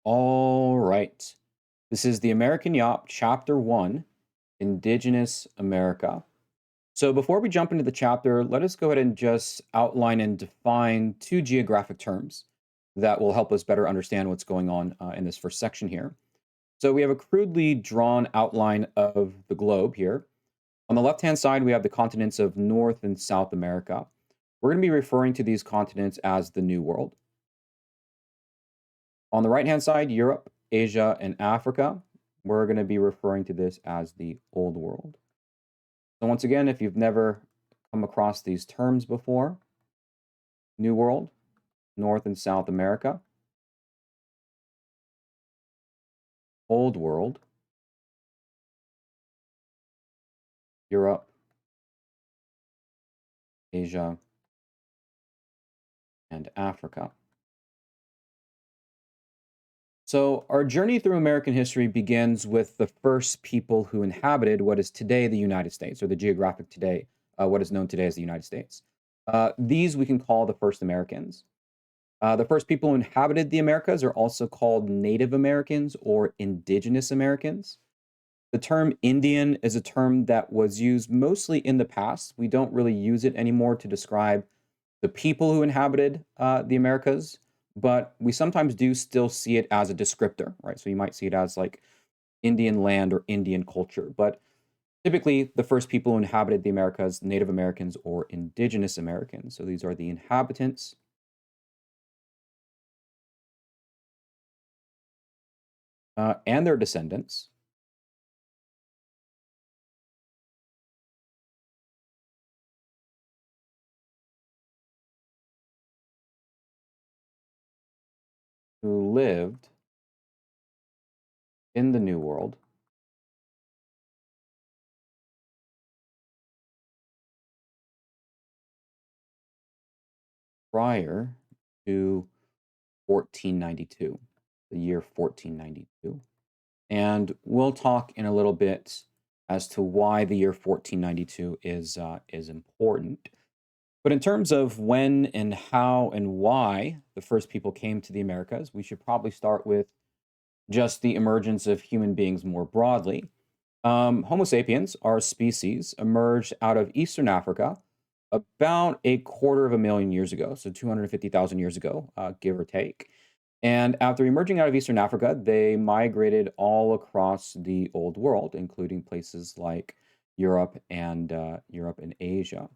All right. This is the American YAWP, Chapter 1, Indigenous America. So before we jump into the chapter, let us go ahead and just outline and define two geographic terms that will help us better understand what's going on in this first section here. So we have a crudely drawn outline of the globe here. On the left-hand side, we have the continents of North and South America. We're going to be referring to these continents as the New World. On the right-hand side, Europe, Asia, and Africa. We're going to be referring to this as the Old World. So once again, if you've never come across these terms before, New World, North and South America, Old World, Europe, Asia, and Africa. So our journey through American history begins with the first people who inhabited what is today the United States, or the geographic today, what is known today as the United States. These we can call the first Americans. The first people who inhabited the Americas are also called Native Americans or Indigenous Americans. The term Indian is a term that was used mostly in the past. We don't really use it anymore to describe the people who inhabited the Americas, but we sometimes do still see it as a descriptor, right? So you might see it as like Indian land or Indian culture, but typically the first people who inhabited the Americas, Native Americans or Indigenous Americans. So these are the inhabitants. And their descendants. Who lived in the New World prior to 1492, the year 1492. And we'll talk in a little bit as to why the year 1492 is important. But in terms of when and how and why the first people came to the Americas, we should probably start with just the emergence of human beings more broadly. Homo sapiens, our species, emerged out of Eastern Africa about a quarter of a million years ago, so 250,000 years ago, give or take. And after emerging out of Eastern Africa, they migrated all across the Old World, including places like Europe and Asia.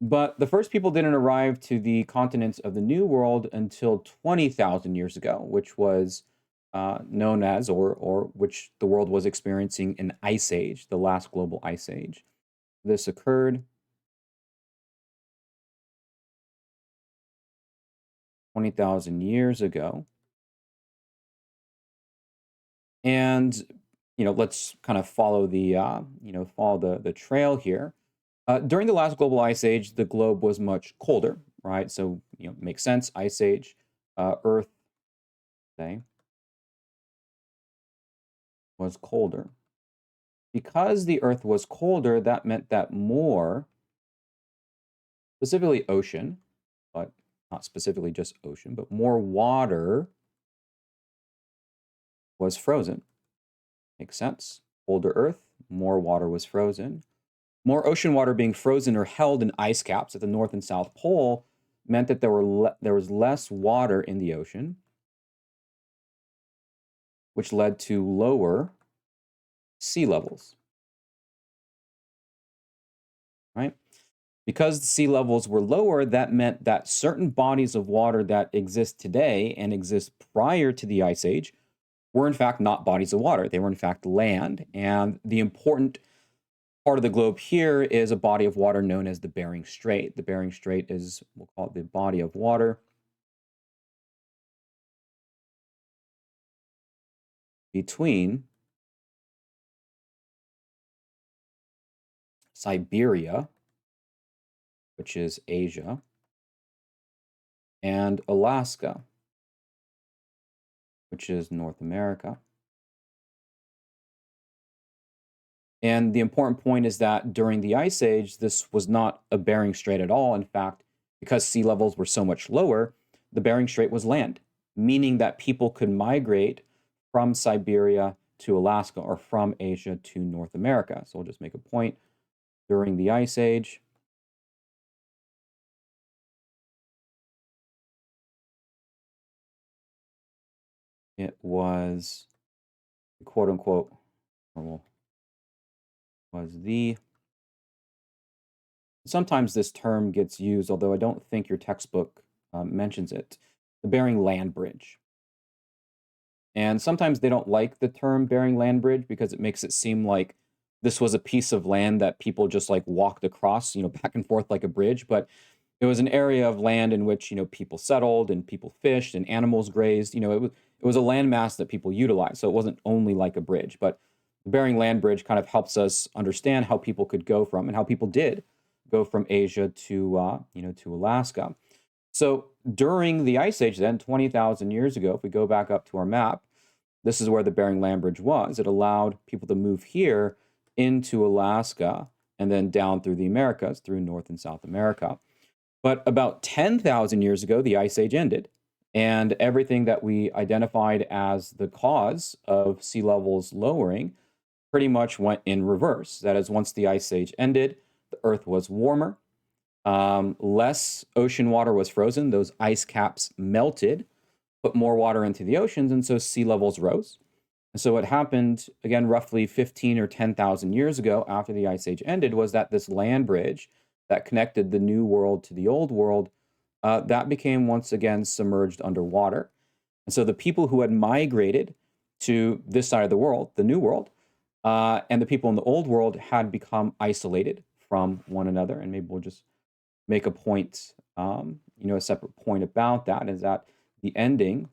But the first people didn't arrive to the continents of the New World until 20,000 years ago, which was known as, or which the world was experiencing an ice age, the last global ice age. This occurred 20,000 years ago. And, let's kind of follow the trail here. During the last global ice age, the globe was much colder, right? So, makes sense. Ice age, Earth, say, was colder. Because the Earth was colder, that meant that more, specifically ocean, but not specifically just ocean, but more water was frozen. Makes sense. Colder Earth, more water was frozen. More ocean water being frozen or held in ice caps at the North and South Pole meant that there was less water in the ocean, which led to lower sea levels. Right? Because the sea levels were lower, that meant that certain bodies of water that exist today and exist prior to the ice age were in fact not bodies of water. They were in fact land. And the important part of the globe here is a body of water known as the Bering Strait. The Bering Strait is, we'll call it the body of water between Siberia, which is Asia, and Alaska, which is North America. And the important point is that during the Ice Age, this was not a Bering Strait at all. In fact, because sea levels were so much lower, the Bering Strait was land. meaning that people could migrate from Siberia to Alaska or from Asia to North America. So we'll just make a point during the Ice Age. It was quote unquote, or was the, sometimes this term gets used, although I don't think your textbook mentions it, the Bering Land Bridge. And sometimes they don't like the term Bering Land Bridge because it makes it seem like this was a piece of land that people just like walked across, back and forth like a bridge. But it was an area of land in which, people settled and people fished and animals grazed. It was a landmass that people utilized. So it wasn't only like a bridge. But the Bering Land Bridge kind of helps us understand how people could go from, and how people did go from Asia to Alaska. So during the Ice Age, then 20,000 years ago, if we go back up to our map, this is where the Bering Land Bridge was. It allowed people to move here into Alaska and then down through the Americas, through North and South America. But about 10,000 years ago, the Ice Age ended, and everything that we identified as the cause of sea levels lowering pretty much went in reverse. That is, once the Ice Age ended, the Earth was warmer, less ocean water was frozen, those ice caps melted, put more water into the oceans, and so sea levels rose. And so what happened, again, roughly 15 or 10,000 years ago after the Ice Age ended, was that this land bridge that connected the New World to the Old World, that became once again submerged underwater. And so the people who had migrated to this side of the world, the New World, and the people in the Old World had become isolated from one another. And maybe we'll just make a point, a separate point about that, is that the ending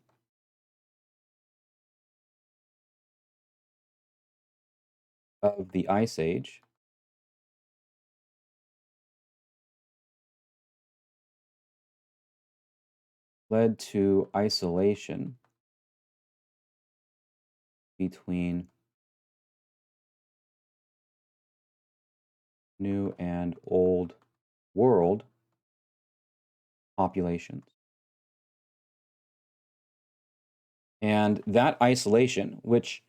of the Ice Age led to isolation between New and Old World populations. And that isolation, which,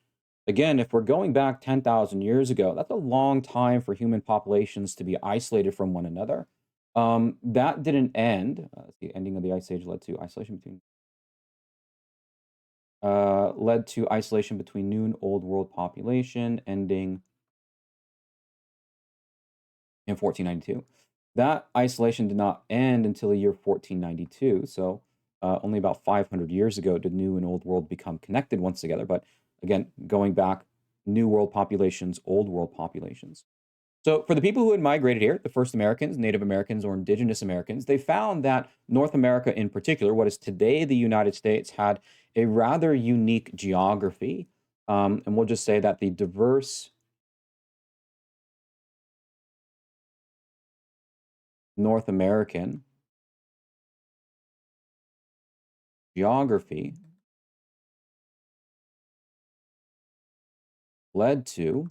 again, if we're going back 10,000 years ago, that's a long time for human populations to be isolated from one another. That didn't end. The ending of the Ice Age led to isolation between New and Old World population, ending in 1492. That isolation did not end until the year 1492. So only about 500 years ago did New and Old World become connected once together. But again, going back, New World populations, Old World populations. So for the people who had migrated here, the first Americans, Native Americans, or Indigenous Americans, they found that North America in particular, what is today the United States, had a rather unique geography. And we'll just say that the diverse North American geography led to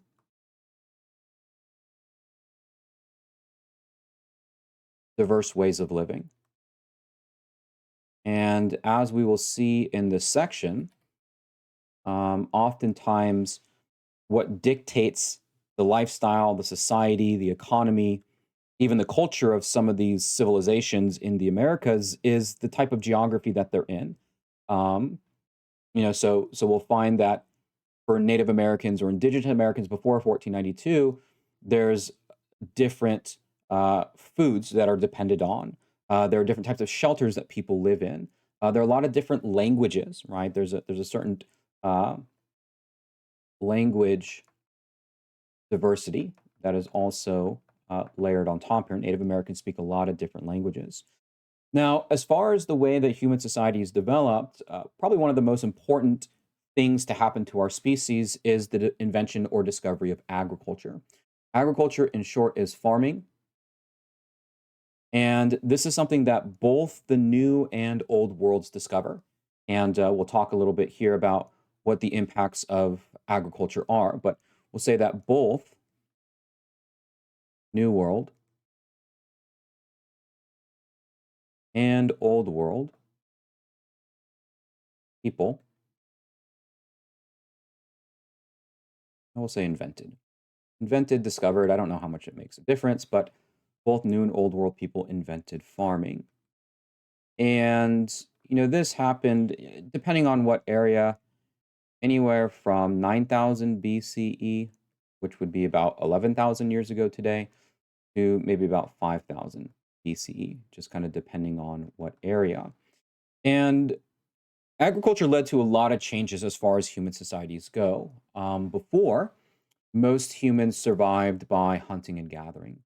diverse ways of living. And as we will see in this section, oftentimes what dictates the lifestyle, the society, the economy, even the culture of some of these civilizations in the Americas is the type of geography that they're in. So we'll find that for Native Americans or Indigenous Americans before 1492, there's different foods that are depended on. There are different types of shelters that people live in. There are a lot of different languages, right? There's a certain language diversity that is also layered on top here. Native Americans speak a lot of different languages. Now, as far as the way that human society is developed, probably one of the most important things to happen to our species is the invention or discovery of agriculture. Agriculture, in short, is farming. And this is something that both the new and old worlds discover. And we'll talk a little bit here about what the impacts of agriculture are. But we'll say that both New World and Old World people, I will say invented. Invented, discovered, I don't know how much it makes a difference, but both New and Old World people invented farming. And, this happened, depending on what area, anywhere from 9,000 BCE, which would be about 11,000 years ago today, to maybe about 5,000 BCE, just kind of depending on what area. And agriculture led to a lot of changes as far as human societies go. Before, most humans survived by hunting and gathering.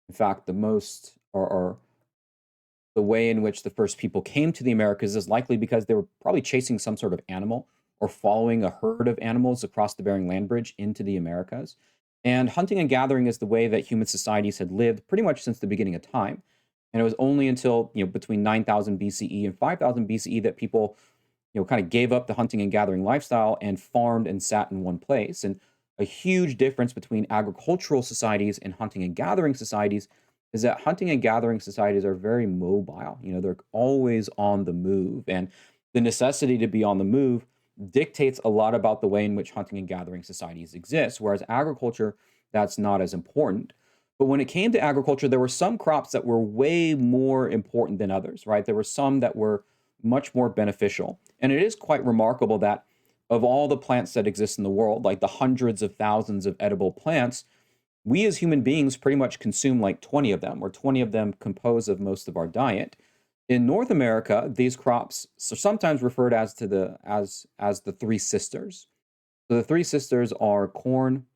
In fact, the most or the way in which the first people came to the Americas is likely because they were probably chasing some sort of animal or following a herd of animals across the Bering Land Bridge into the Americas. And hunting and gathering is the way that human societies had lived pretty much since the beginning of time. And it was only until, between 9,000 BCE and 5,000 BCE that people, kind of gave up the hunting and gathering lifestyle and farmed and sat in one place. And a huge difference between agricultural societies and hunting and gathering societies is that hunting and gathering societies are very mobile. They're always on the move. And the necessity to be on the move dictates a lot about the way in which hunting and gathering societies exist. Whereas agriculture, that's not as important. But when it came to agriculture, there were some crops that were way more important than others, right? There were some that were much more beneficial. And it is quite remarkable that of all the plants that exist in the world, like the hundreds of thousands of edible plants, we as human beings pretty much consume like 20 of them, or 20 of them compose of most of our diet. In North America, these crops are sometimes referred as to the as the three sisters. So the three sisters are corn,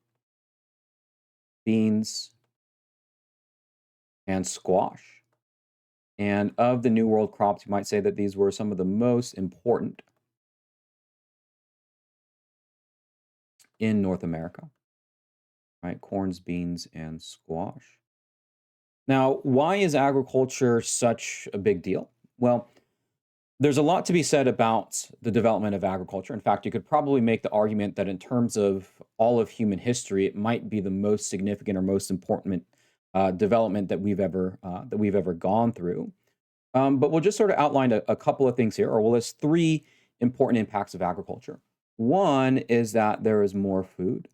beans, and squash. And of the New World crops, you might say that these were some of the most important in North America, right? Corns, beans, and squash. Now, why is agriculture such a big deal? Well, there's a lot to be said about the development of agriculture. In fact, you could probably make the argument that in terms of all of human history, it might be the most significant or most important development that we've ever gone through. But we'll just sort of outline a couple of things here, or we'll list three important impacts of agriculture. One is that there is more food.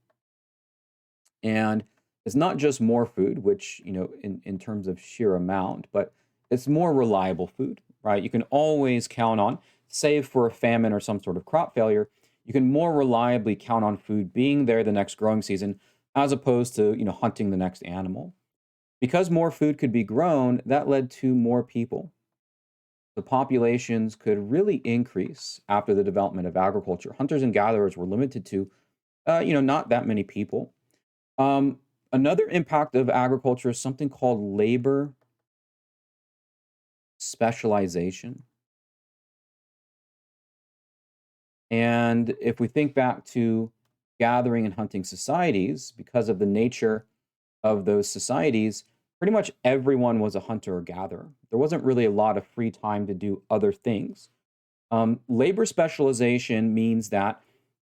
And it's not just more food, which, in terms of sheer amount, but it's more reliable food, right? You can always count on, save for a famine or some sort of crop failure, you can more reliably count on food being there the next growing season as opposed to, hunting the next animal. Because more food could be grown, that led to more people. The populations could really increase after the development of agriculture. Hunters and gatherers were limited to, not that many people. Um, Another impact of agriculture is something called labor specialization. And if we think back to gathering and hunting societies, because of the nature of those societies, pretty much everyone was a hunter or gatherer. There wasn't really a lot of free time to do other things. Labor specialization means that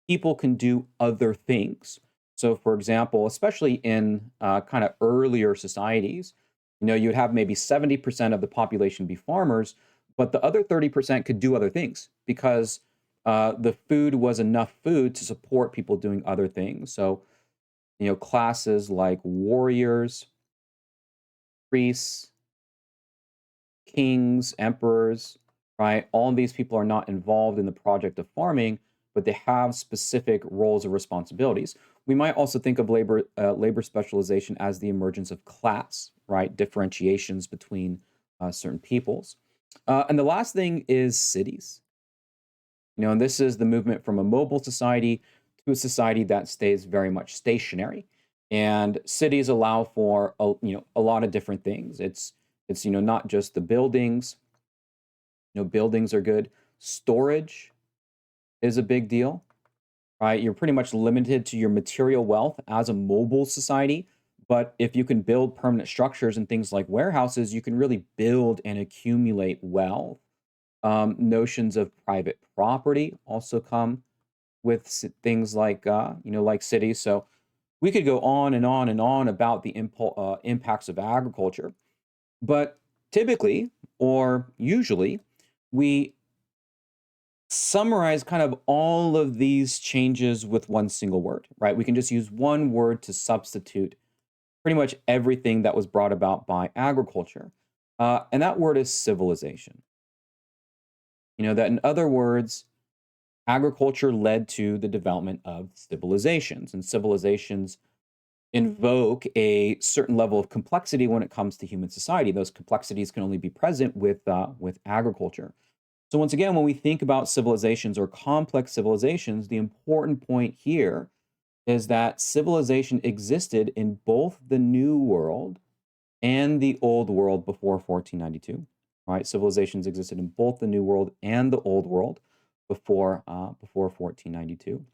people can do other things. So, for example, especially in kind of earlier societies, you'd have maybe 70% of the population be farmers, but the other 30% could do other things because the food was enough food to support people doing other things. So, classes like warriors, priests, kings, emperors, right? All of these people are not involved in the project of farming, but they have specific roles or responsibilities. We might also think of labor specialization as the emergence of class, right? Differentiations between certain peoples. And the last thing is cities. And this is the movement from a mobile society to a society that stays very much stationary. And cities allow for a lot of different things. It's not just the buildings. Buildings are good. Storage is a big deal, right? You're pretty much limited to your material wealth as a mobile society. But if you can build permanent structures and things like warehouses, you can really build and accumulate wealth. Notions of private property also come with things like, like cities. So we could go on and on and on about the impacts of agriculture. But typically, or usually, we summarize kind of all of these changes with one single word, right? We can just use one word to substitute pretty much everything that was brought about by agriculture. And that word is civilization. You know, that in other words, agriculture led to the development of civilizations, and civilizations invoke a certain level of complexity when it comes to human society. Those complexities can only be present with agriculture. So once again, when we think about civilizations or complex civilizations, the important point here is that civilization existed in both the New World and the Old World before 1492. Right? Civilizations existed in both the New World and the Old World before 1492.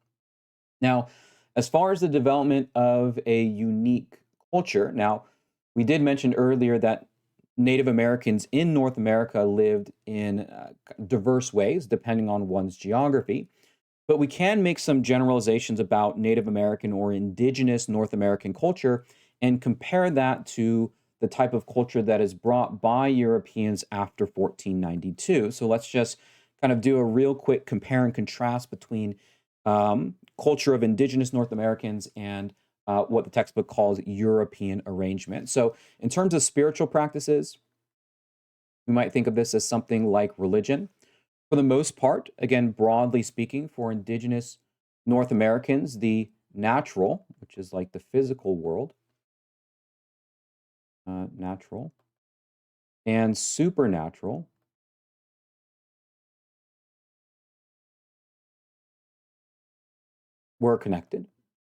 Now, as far as the development of a unique culture, now we did mention earlier that Native Americans in North America lived in diverse ways depending on one's geography. But we can make some generalizations about Native American or indigenous North American culture and compare that to the type of culture that is brought by Europeans after 1492. So let's just kind of do a real quick compare and contrast between culture of indigenous North Americans and what the textbook calls European arrangement. So, in terms of spiritual practices, we might think of this as something like religion. For the most part, again, broadly speaking, for indigenous North Americans, the natural, which is like the physical world, natural, and supernatural were connected,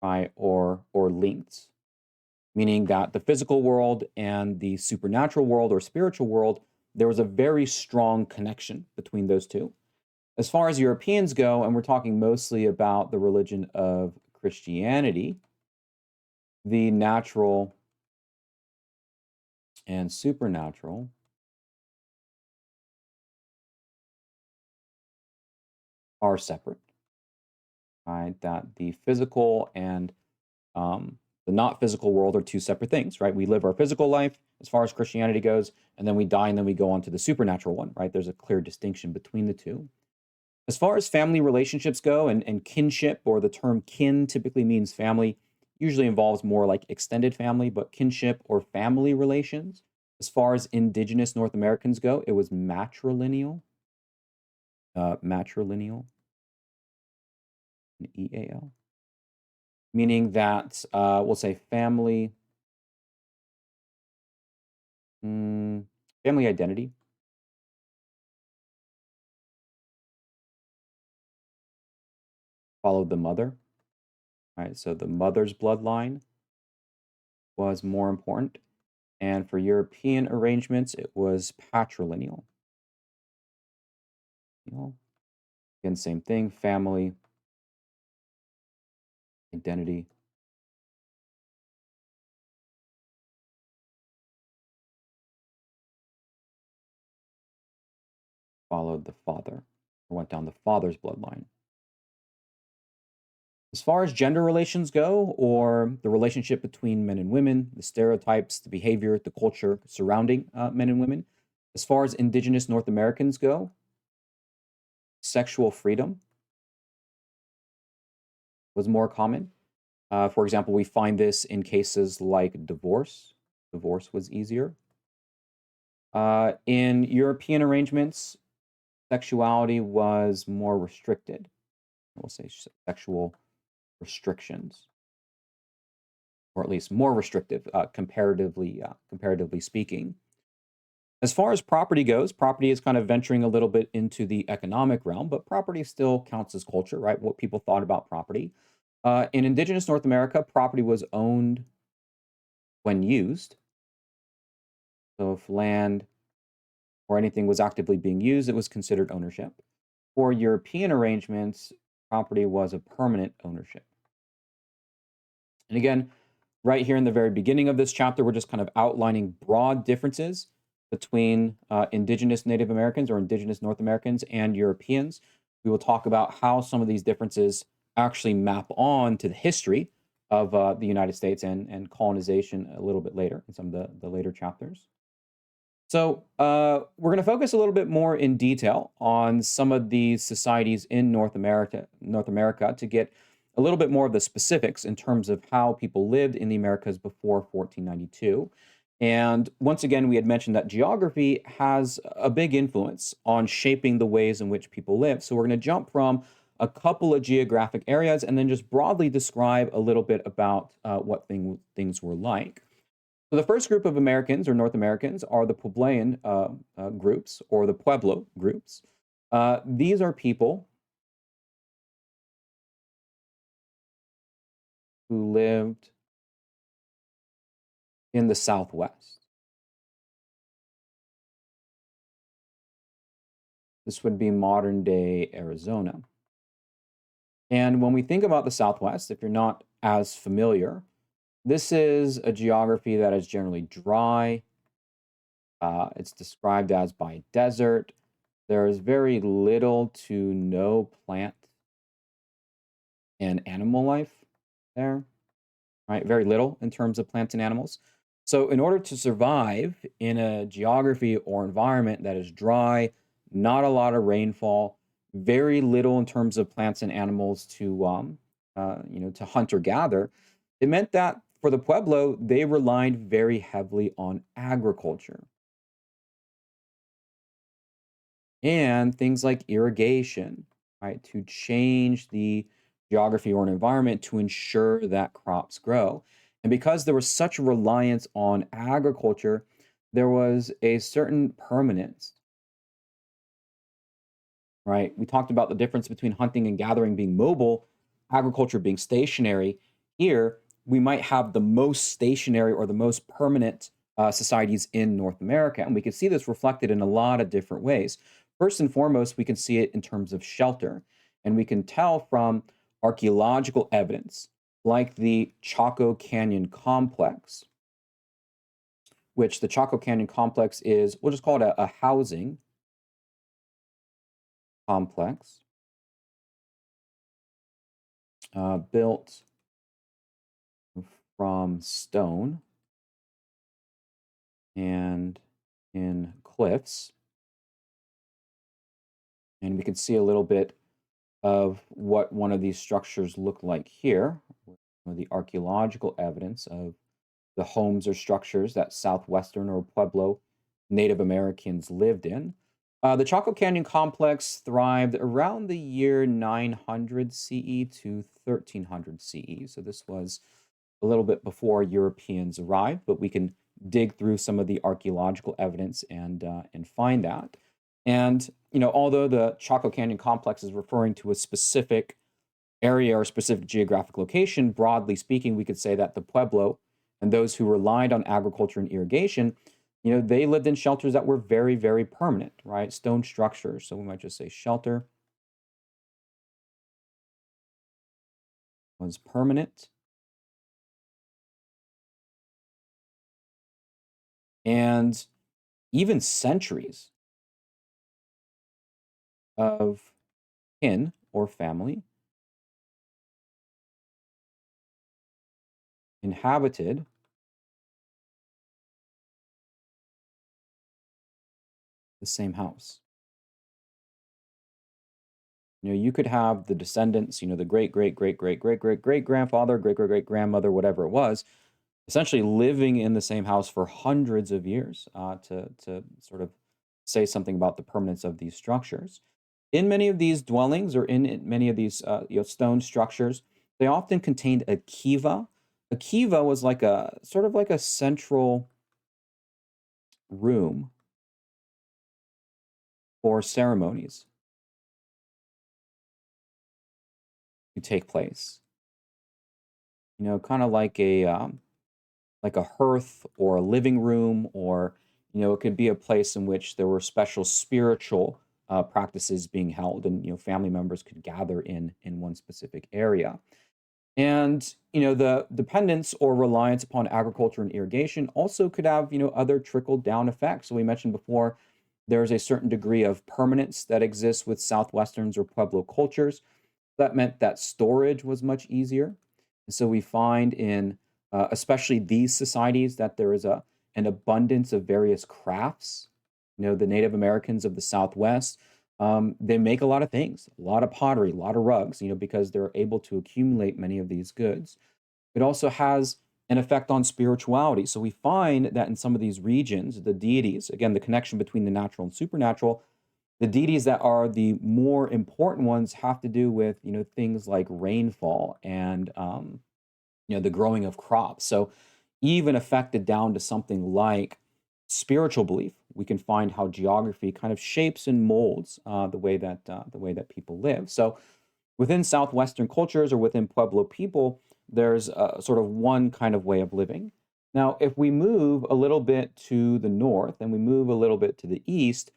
right, or linked, meaning that the physical world and the supernatural world or spiritual world, there was a very strong connection between those two. As far as Europeans go, and we're talking mostly about the religion of Christianity, the natural and supernatural are separate, right? That the physical and the not physical world are two separate things, right? We live our physical life as far as Christianity goes, and then we die and then we go on to the supernatural one, right? There's a clear distinction between the two. As far as family relationships go and kinship, or the term kin typically means family, usually involves more like extended family, but kinship or family relations. As far as indigenous North Americans go, it was matrilineal, matrilineal, EAL, meaning that we'll say family, family identity followed the mother, right? So the mother's bloodline was more important. And for European arrangements, it was patrilineal. You know, again, same thing, family, identity, followed the father, or went down the father's bloodline. As far as gender relations go, or the relationship between men and women, the stereotypes, the behavior, the culture surrounding men and women, as far as indigenous North Americans go, sexual freedom was more common. For example, we find this in cases like divorce. Divorce was easier. In European arrangements, sexuality was more restricted. We'll say sexual restrictions, or at least more restrictive, comparatively speaking. As far as property goes, property is kind of venturing a little bit into the economic realm, but property still counts as culture, right? What people thought about property. In indigenous North America, property was owned when used. So if land or anything was actively being used, it was considered ownership. For European arrangements, property was a permanent ownership. And again, right here in the very beginning of this chapter, we're just kind of outlining broad differences between indigenous Native Americans or indigenous North Americans and Europeans. We will talk about how some of these differences actually map on to the history of the United States and colonization a little bit later in some of the later chapters. So, we're going to focus a little bit more in detail on some of these societies in North America, to get a little bit more of the specifics in terms of how people lived in the Americas before 1492. And once again, we had mentioned that geography has a big influence on shaping the ways in which people live. So, we're going to jump from a couple of geographic areas and then just broadly describe a little bit about what things were like. So the first group of Americans or North Americans are the Puebloan groups or the Pueblo groups. These are people who lived in the Southwest. This would be modern day Arizona. And when we think about the Southwest, if you're not as familiar, this is a geography that is generally dry. It's described as by desert. There is very little to no plant and animal life there. Right? Very little in terms of plants and animals. So, in order to survive in a geography or environment that is dry, not a lot of rainfall, very little in terms of plants and animals to, to hunt or gather, it meant that for the Pueblo, they relied very heavily on agriculture and things like irrigation, right, to change the geography or an environment to ensure that crops grow. And because there was such a reliance on agriculture, there was a certain permanence, right? We talked about the difference between hunting and gathering being mobile, agriculture being stationary. Here, we might have the most stationary or the most permanent societies in North America. And we can see this reflected in a lot of different ways. First and foremost, we can see it in terms of shelter. And we can tell from archaeological evidence, like the Chaco Canyon complex, which the Chaco Canyon complex is, we'll just call it a housing complex built from stone and in cliffs. And we can see a little bit of what one of these structures look like here, the archaeological evidence of the homes or structures that Southwestern or Pueblo Native Americans lived in. The Chaco Canyon complex thrived around the year 900 CE to 1300 CE. So this was a little bit before Europeans arrived, but we can dig through some of the archaeological evidence and find that. And although the Chaco Canyon complex is referring to a specific area or specific geographic location, broadly speaking, we could say that the Pueblo and those who relied on agriculture and irrigation, they lived in shelters that were very, very permanent, right? Stone structures. So we might just say shelter was permanent. And even centuries of kin or family inhabited the same house. You could have the descendants, the great, great, great, great, great, great, great grandfather, great, great, great grandmother, whatever it was, essentially living in the same house for hundreds of years to sort of say something about the permanence of these structures. In many of these dwellings or in many of these stone structures, they often contained a kiva. A kiva was like a sort of like a central room for ceremonies to take place. Kind of like a hearth or a living room, or it could be a place in which there were special spiritual practices being held, and family members could gather in one specific area. And the dependence or reliance upon agriculture and irrigation also could have other trickle down effects. So we mentioned before, there's a certain degree of permanence that exists with Southwesterns or Pueblo cultures. That meant that storage was much easier. And so we find in especially these societies that there is an abundance of various crafts. The Native Americans of the Southwest, they make a lot of things, a lot of pottery, a lot of rugs, because they're able to accumulate many of these goods. It also has an effect on spirituality. So we find that in some of these regions, the deities, again, the connection between the natural and supernatural, the deities that are the more important ones have to do with, things like rainfall and, the growing of crops. So even affected down to something like spiritual belief, we can find how geography kind of shapes and molds the way that people live. So within Southwestern cultures or within Pueblo people, there's sort of one kind of way of living. Now, if we move a little bit to the north and we move a little bit to the east,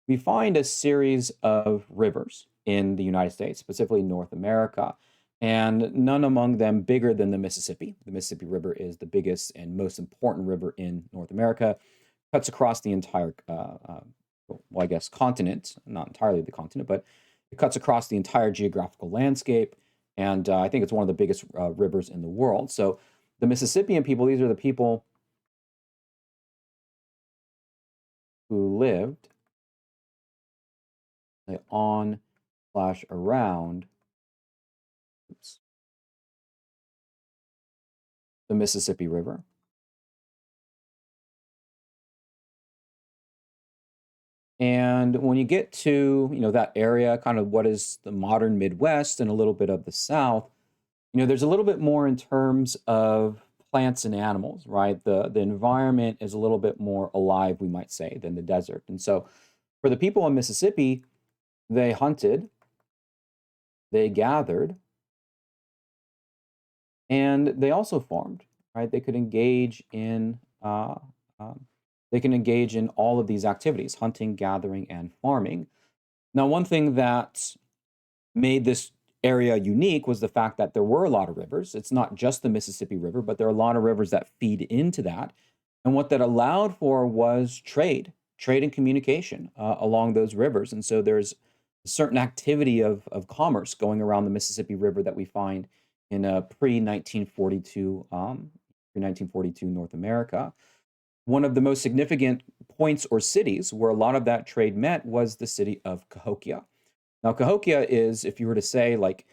we find a series of rivers in the United States, specifically North America, and none among them bigger than the Mississippi. The Mississippi River is the biggest and most important river in North America, cuts across the entire, well, I guess, continent, not entirely the continent, but it cuts across the entire geographical landscape. And I think it's one of the biggest rivers in the world. So the Mississippian people, these are the people who lived on slash around oops, the Mississippi River. And when you get to, that area, kind of what is the modern Midwest and a little bit of the South, there's a little bit more in terms of plants and animals, right? The environment is a little bit more alive, we might say, than the desert. And so for the people in Mississippi, they hunted, they gathered, and they also farmed, right? Um, they can engage in all of these activities, hunting, gathering, and farming. Now, one thing that made this area unique was the fact that there were a lot of rivers. It's not just the Mississippi River, but there are a lot of rivers that feed into that. And what that allowed for was trade and communication along those rivers. And so there's a certain activity of commerce going around the Mississippi River that we find in pre-1942 North America. One of the most significant points or cities where a lot of that trade met was the city of Cahokia. Now, Cahokia is, if you were to say, like,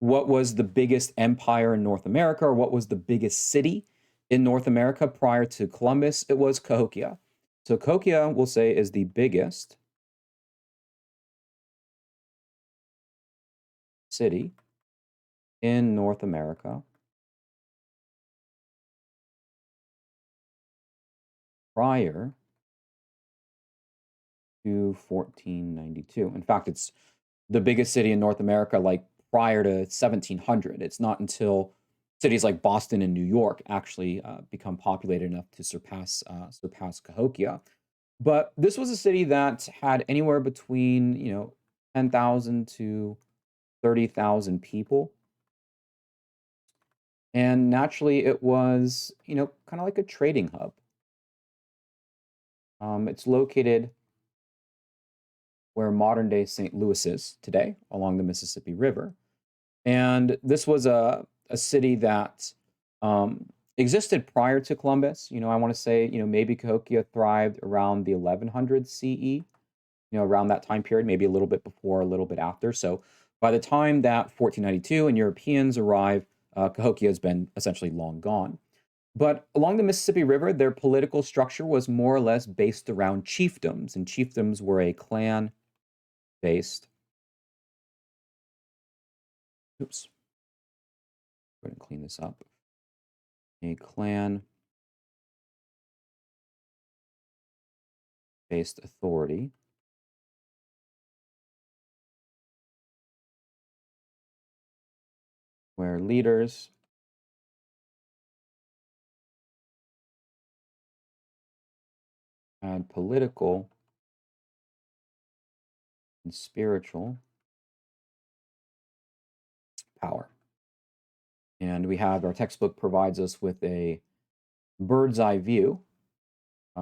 what was the biggest empire in North America, or what was the biggest city in North America prior to Columbus, it was Cahokia. So Cahokia, we'll say, is the biggest city in North America prior to 1492. In fact, it's the biggest city in North America, like prior to 1700. It's not until cities like Boston and New York actually become populated enough to surpass Cahokia. But this was a city that had anywhere between 10,000 to 30,000 people, and naturally, it was kind of like a trading hub. It's located where modern day St. Louis is today, along the Mississippi River. And this was a city that existed prior to Columbus. I want to say, maybe Cahokia thrived around the 1100 CE, around that time period, maybe a little bit before, a little bit after. So by the time that 1492 and Europeans arrive, Cahokia has been essentially long gone. But along the Mississippi River, their political structure was more or less based around chiefdoms, and chiefdoms were a clan based. Oops, go ahead and clean this up. A clan based authority where leaders had political and spiritual power. And we have our textbook provides us with a bird's eye view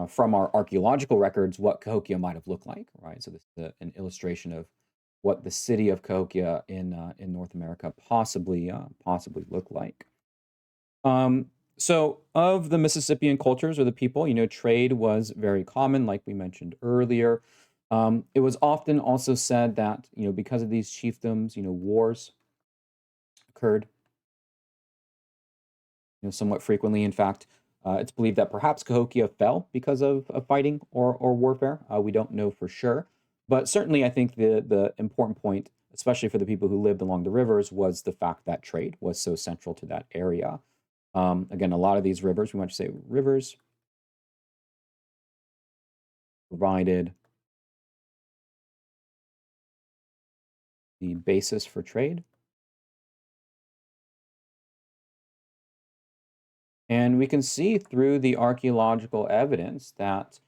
from our archaeological records what Cahokia might have looked like, right? So this is an illustration of what the city of Cahokia in North America possibly looked like. So, of the Mississippian cultures or the people, trade was very common, like we mentioned earlier. It was often also said that, because of these chiefdoms, wars occurred, somewhat frequently. In fact, it's believed that perhaps Cahokia fell because of fighting or warfare. We don't know for sure, but certainly, I think the important point, especially for the people who lived along the rivers, was the fact that trade was so central to that area. Again, a lot of these rivers, we want to say rivers provided the basis for trade. And we can see through the archaeological evidence that,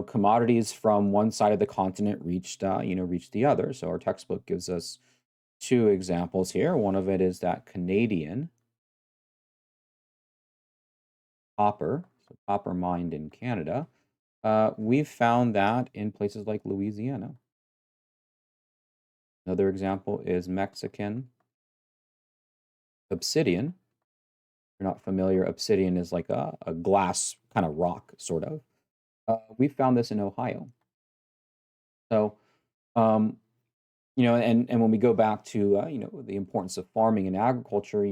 commodities from one side of the continent reached the other. So our textbook gives us two examples here. One of it is that Canadian copper, so copper mined in Canada. We've found that in places like Louisiana. Another example is Mexican obsidian. If you're not familiar, obsidian is like a glass kind of rock, sort of. We found this in Ohio. So, um, and when we go back to the importance of farming and agriculture,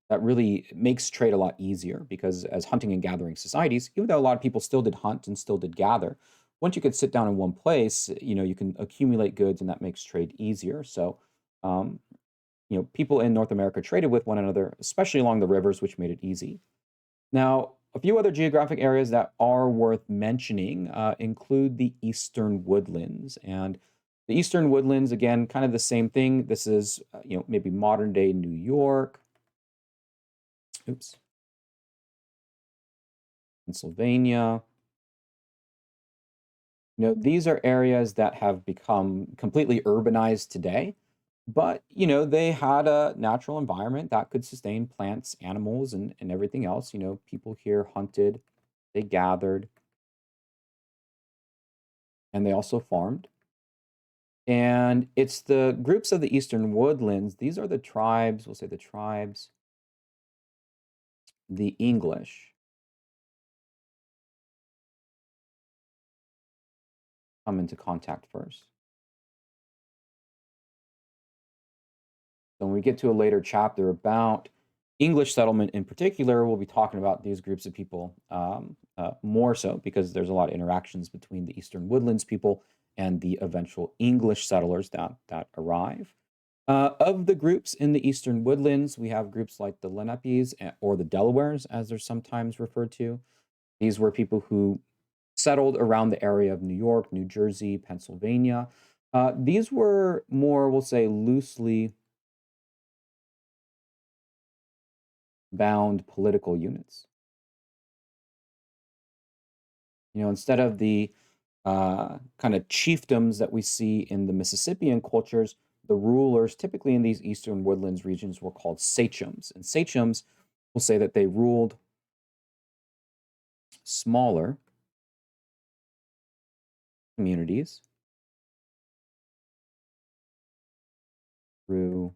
that really makes trade a lot easier because as hunting and gathering societies, even though a lot of people still did hunt and still did gather, once you could sit down in one place, you can accumulate goods and that makes trade easier. So, um, people in North America traded with one another, especially along the rivers, which made it easy. Now, a few other geographic areas that are worth mentioning include the Eastern Woodlands. And the Eastern Woodlands, again, kind of the same thing. This is, maybe modern day New York, oops, Pennsylvania. These are areas that have become completely urbanized today, but, they had a natural environment that could sustain plants, animals, and everything else. People here hunted, they gathered, and they also farmed. And it's the groups of the Eastern Woodlands. These are the tribes, we'll say the tribes, the English come into contact first. So when we get to a later chapter about English settlement in particular, we'll be talking about these groups of people more so because there's a lot of interactions between the Eastern Woodlands people and the eventual English settlers that arrive. Of the groups in the Eastern Woodlands, we have groups like the Lenapes or the Delawares, as they're sometimes referred to. These were people who settled around the area of New York, New Jersey, Pennsylvania. These were more, we'll say, loosely bound political units. Instead of the kind of chiefdoms that we see in the Mississippian cultures, the rulers typically in these Eastern Woodlands regions were called sachems. And sachems will say that they ruled smaller communities through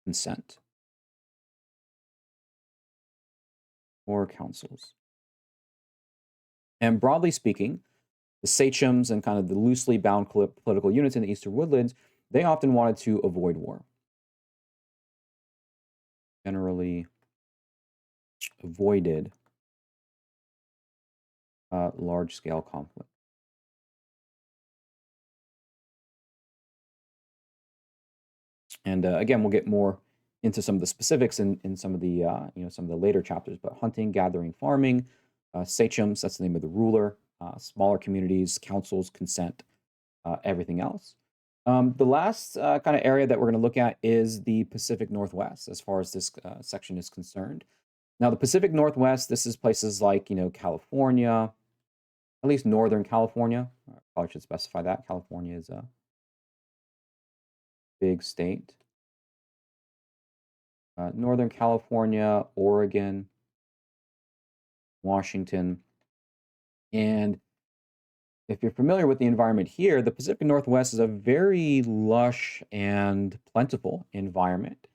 consent or councils. And broadly speaking, the sachems and kind of the loosely bound political units in the Eastern Woodlands, they often wanted to avoid war. Generally avoided large-scale conflict. And again, we'll get more into some of the specifics in some of the some of the later chapters. But hunting, gathering, farming, sachems, that's the name of the ruler. Smaller communities, councils, consent, everything else. The last kind of area that we're going to look at is the Pacific Northwest, as far as this section is concerned. Now, the Pacific Northwest, this is places like California, at least Northern California. I probably should specify that California is a big state. Northern California, Oregon, Washington. And if you're familiar with the environment here, the Pacific Northwest is a very lush and plentiful environment.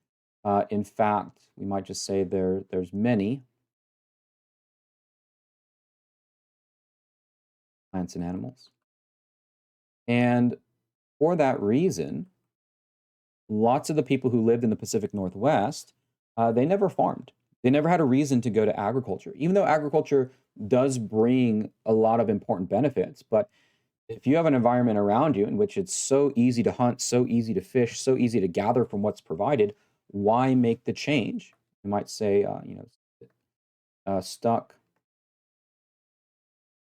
In fact, we might just say there's many plants and animals. And for that reason, lots of the people who lived in the Pacific Northwest, they never farmed. They never had a reason to go to agriculture, even though agriculture does bring a lot of important benefits. But if you have an environment around you in which it's so easy to hunt, so easy to fish, so easy to gather from what's provided, why make the change? You might say, stuck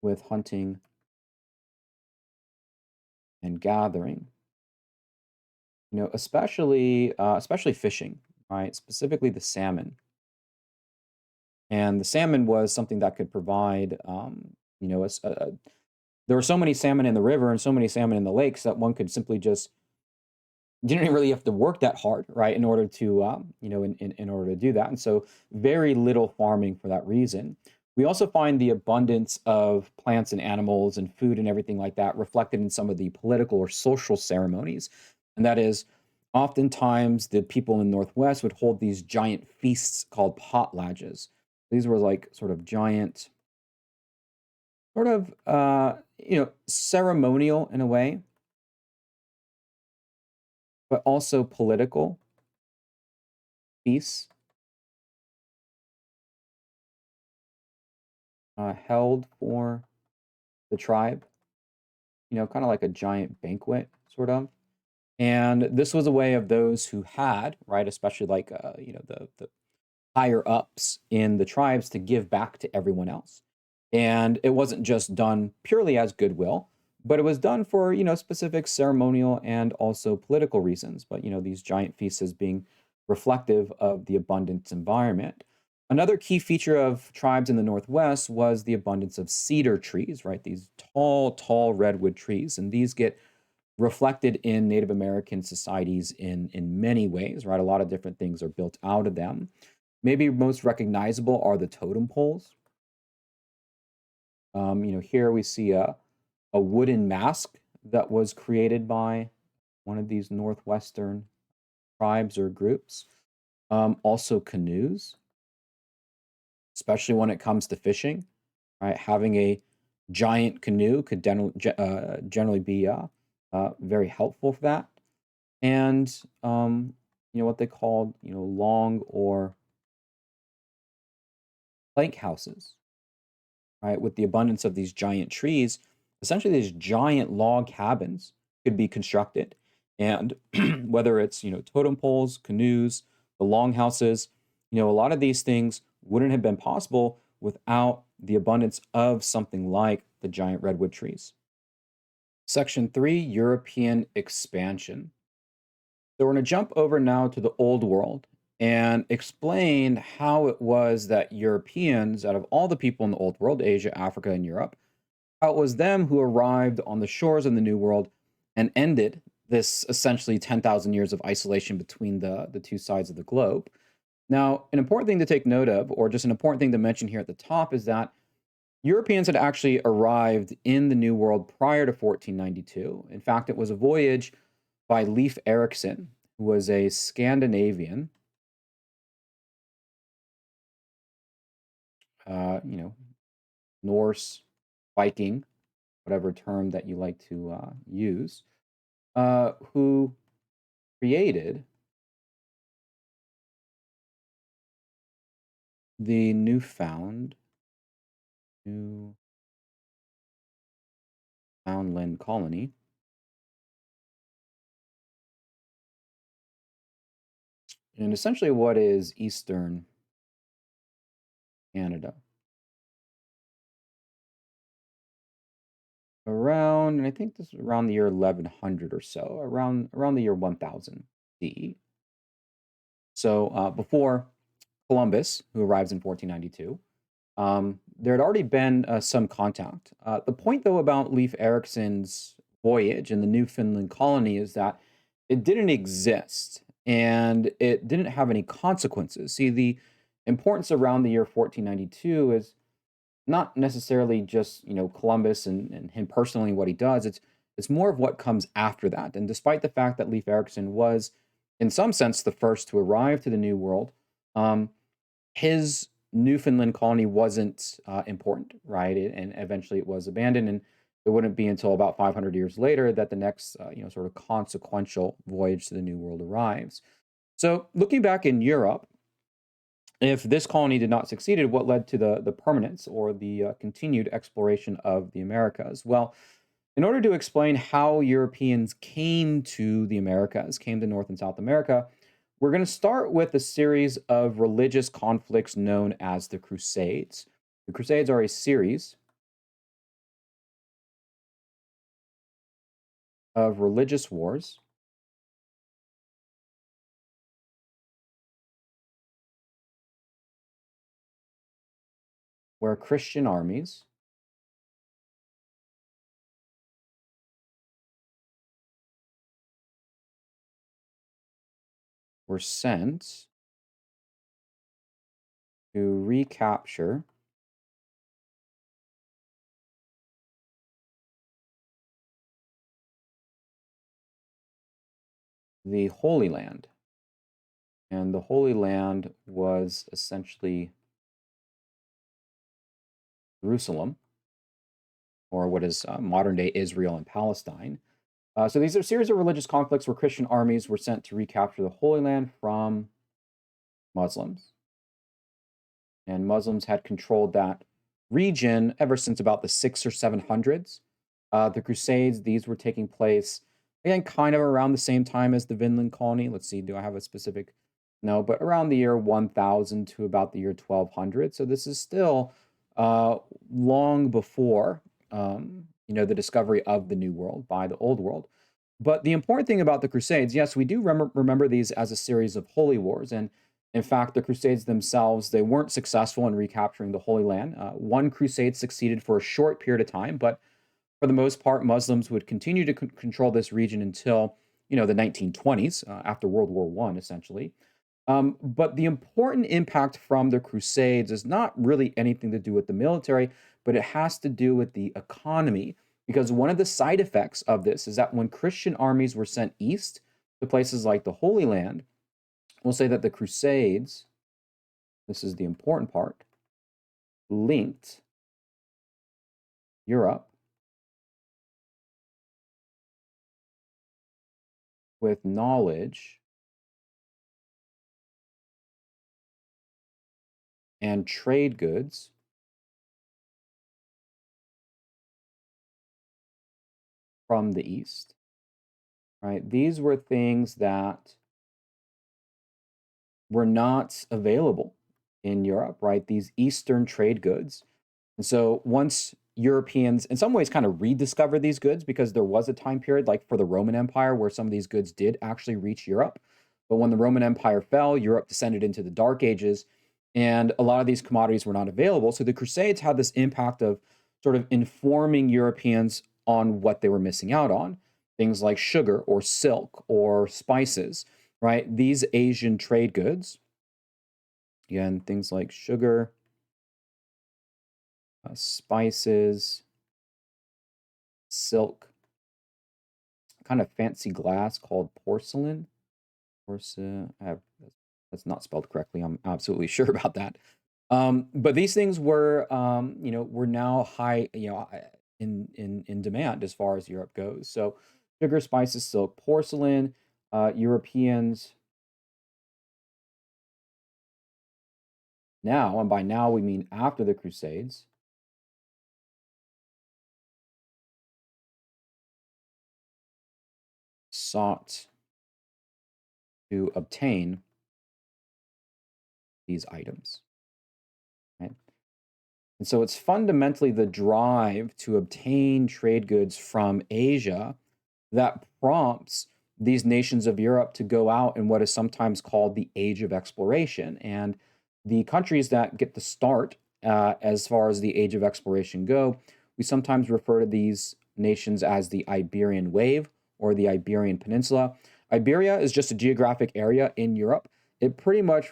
with hunting and gathering. Especially fishing, right? Specifically the salmon. And the salmon was something that could provide, there were so many salmon in the river and so many salmon in the lakes that one could simply just didn't really have to work that hard, right, in order to, in order to do that. And so, very little farming for that reason. We also find the abundance of plants and animals and food and everything like that reflected in some of the political or social ceremonies. And that is, oftentimes the people in the Northwest would hold these giant feasts called potlatches. These were like sort of giant, sort of, ceremonial in a way, but also political feasts held for the tribe, kind of like a giant banquet, sort of. And this was a way of those who had, right, especially like, the higher ups in the tribes to give back to everyone else. And it wasn't just done purely as goodwill, but it was done for, specific ceremonial and also political reasons. But, these giant feasts as being reflective of the abundant environment. Another key feature of tribes in the Northwest was the abundance of cedar trees, right? These tall, tall redwood trees. And these get reflected in Native American societies in many ways, right? A lot of different things are built out of them. Maybe most recognizable are the totem poles. Here we see a wooden mask that was created by one of these northwestern tribes or groups. Also canoes, especially when it comes to fishing, right? Having a giant canoe could generally be very helpful for that. And what they called long or plank houses, right? With the abundance of these giant trees, essentially these giant log cabins could be constructed. And whether it's, totem poles, canoes, the longhouses, a lot of these things wouldn't have been possible without the abundance of something like the giant redwood trees. Section 3, European expansion. So we're going to jump over now to the Old World and explain how it was that Europeans, out of all the people in the Old World, Asia, Africa, and Europe, how it was them who arrived on the shores of the New World and ended this essentially 10,000 years of isolation between the two sides of the globe. Now, an important thing to take note of, or just an important thing to mention here at the top, is that Europeans had actually arrived in the New World prior to 1492. In fact, it was a voyage by Leif Erikson, who was a Scandinavian, you know, Norse, Viking, whatever term that you like to use, who created the Newfoundland colony. And essentially what is Eastern Canada? Around, and I think this is around the year 1100 or so, around the year 1000 CE. So before Columbus, who arrives in 1492, there had already been some contact. The point, though, about Leif Erikson's voyage and the Newfoundland colony is that it didn't exist and it didn't have any consequences. See, the importance around the year 1492 is not necessarily just Columbus and him personally what he does. It's more of what comes after that. And despite the fact that Leif Erikson was in some sense, the first to arrive to the New World. Um, his Newfoundland colony wasn't important, right? And eventually it was abandoned, and it wouldn't be until about 500 years later that the next, sort of consequential voyage to the New World arrives. So, looking back in Europe, if this colony did not succeed, what led to the permanence or the continued exploration of the Americas? Well, in order to explain how Europeans came to the Americas, came to North and South America, we're going to start with a series of religious conflicts known as the Crusades. The Crusades are a series of religious wars where Christian armies were sent to recapture the Holy Land. And the Holy Land was essentially Jerusalem, or what is modern day Israel and Palestine. So these are a series of religious conflicts where Christian armies were sent to recapture the Holy Land from Muslims. And Muslims had controlled that region ever since about the 600s or 700s. The Crusades, these were taking place, again, kind of around the same time as the Vinland colony. Let's see, do I have a specific? No, but around the year 1000 to about the year 1200. So this is still long before, the discovery of the New World by the Old World. But the important thing about the Crusades, yes, we do remember these as a series of holy wars. And in fact, the Crusades themselves, they weren't successful in recapturing the Holy Land. One crusade succeeded for a short period of time, but for the most part, Muslims would continue to control this region until, the 1920s, after World War I, essentially. But the important impact from the Crusades is not really anything to do with the military, but it has to do with the economy. Because one of the side effects of this is that when Christian armies were sent east to places like the Holy Land, we'll say that the Crusades, this is the important part, linked Europe with knowledge and trade goods from the east, right? These were things that were not available in Europe, right? These Eastern trade goods. And so once Europeans, in some ways, kind of rediscovered these goods, because there was a time period, like for the Roman Empire, where some of these goods did actually reach Europe. But when the Roman Empire fell, Europe descended into the Dark Ages, and a lot of these commodities were not available. So the Crusades had this impact of sort of informing Europeans on what they were missing out on, things like sugar or silk or spices, right? These Asian trade goods, again, things like sugar, spices, silk, kind of fancy glass called porcelain. That's not spelled correctly. I'm absolutely sure about that. But these things were now high, in demand as far as Europe goes. So sugar, spices, silk, porcelain. Europeans now, and by now we mean after the Crusades, sought to obtain these items. Right? And so it's fundamentally the drive to obtain trade goods from Asia that prompts these nations of Europe to go out in what is sometimes called the Age of Exploration. And the countries that get the start, as far as the Age of Exploration go, we sometimes refer to these nations as the Iberian Wave or the Iberian Peninsula. Iberia is just a geographic area in Europe. It pretty much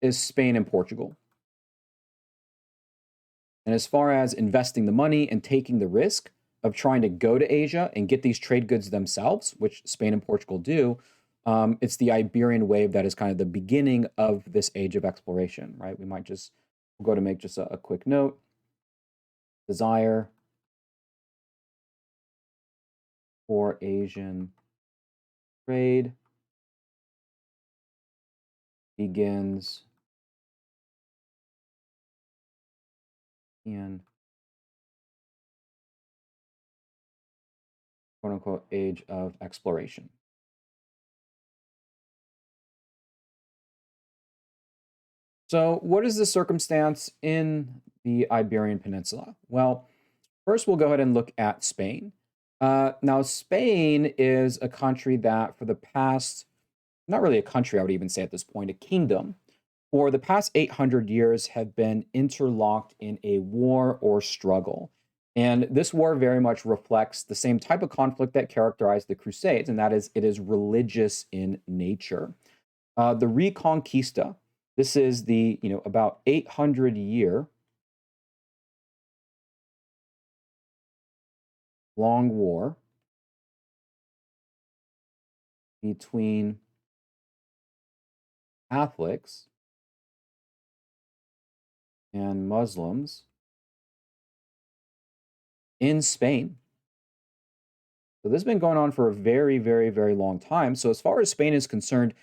is Spain and Portugal. And as far as investing the money and taking the risk of trying to go to Asia and get these trade goods themselves, which Spain and Portugal do, It's the Iberian wave that is kind of the beginning of this age of exploration, right? We might just we'll go to make just a quick note. Desire for Asian trade begins in quote unquote age of exploration. So, what is the circumstance in the Iberian Peninsula? Well, first we'll go ahead and look at Spain. Now, Spain is a country that, for the past, not really a country, I would even say at this point, a kingdom, for the past 800 years have been interlocked in a war or struggle. And this war very much reflects the same type of conflict that characterized the Crusades, and that is it is religious in nature. The Reconquista, this is the, about 800-year long war between Catholics and Muslims in Spain. So this has been going on for a very, very, very long time. So as far as Spain is concerned,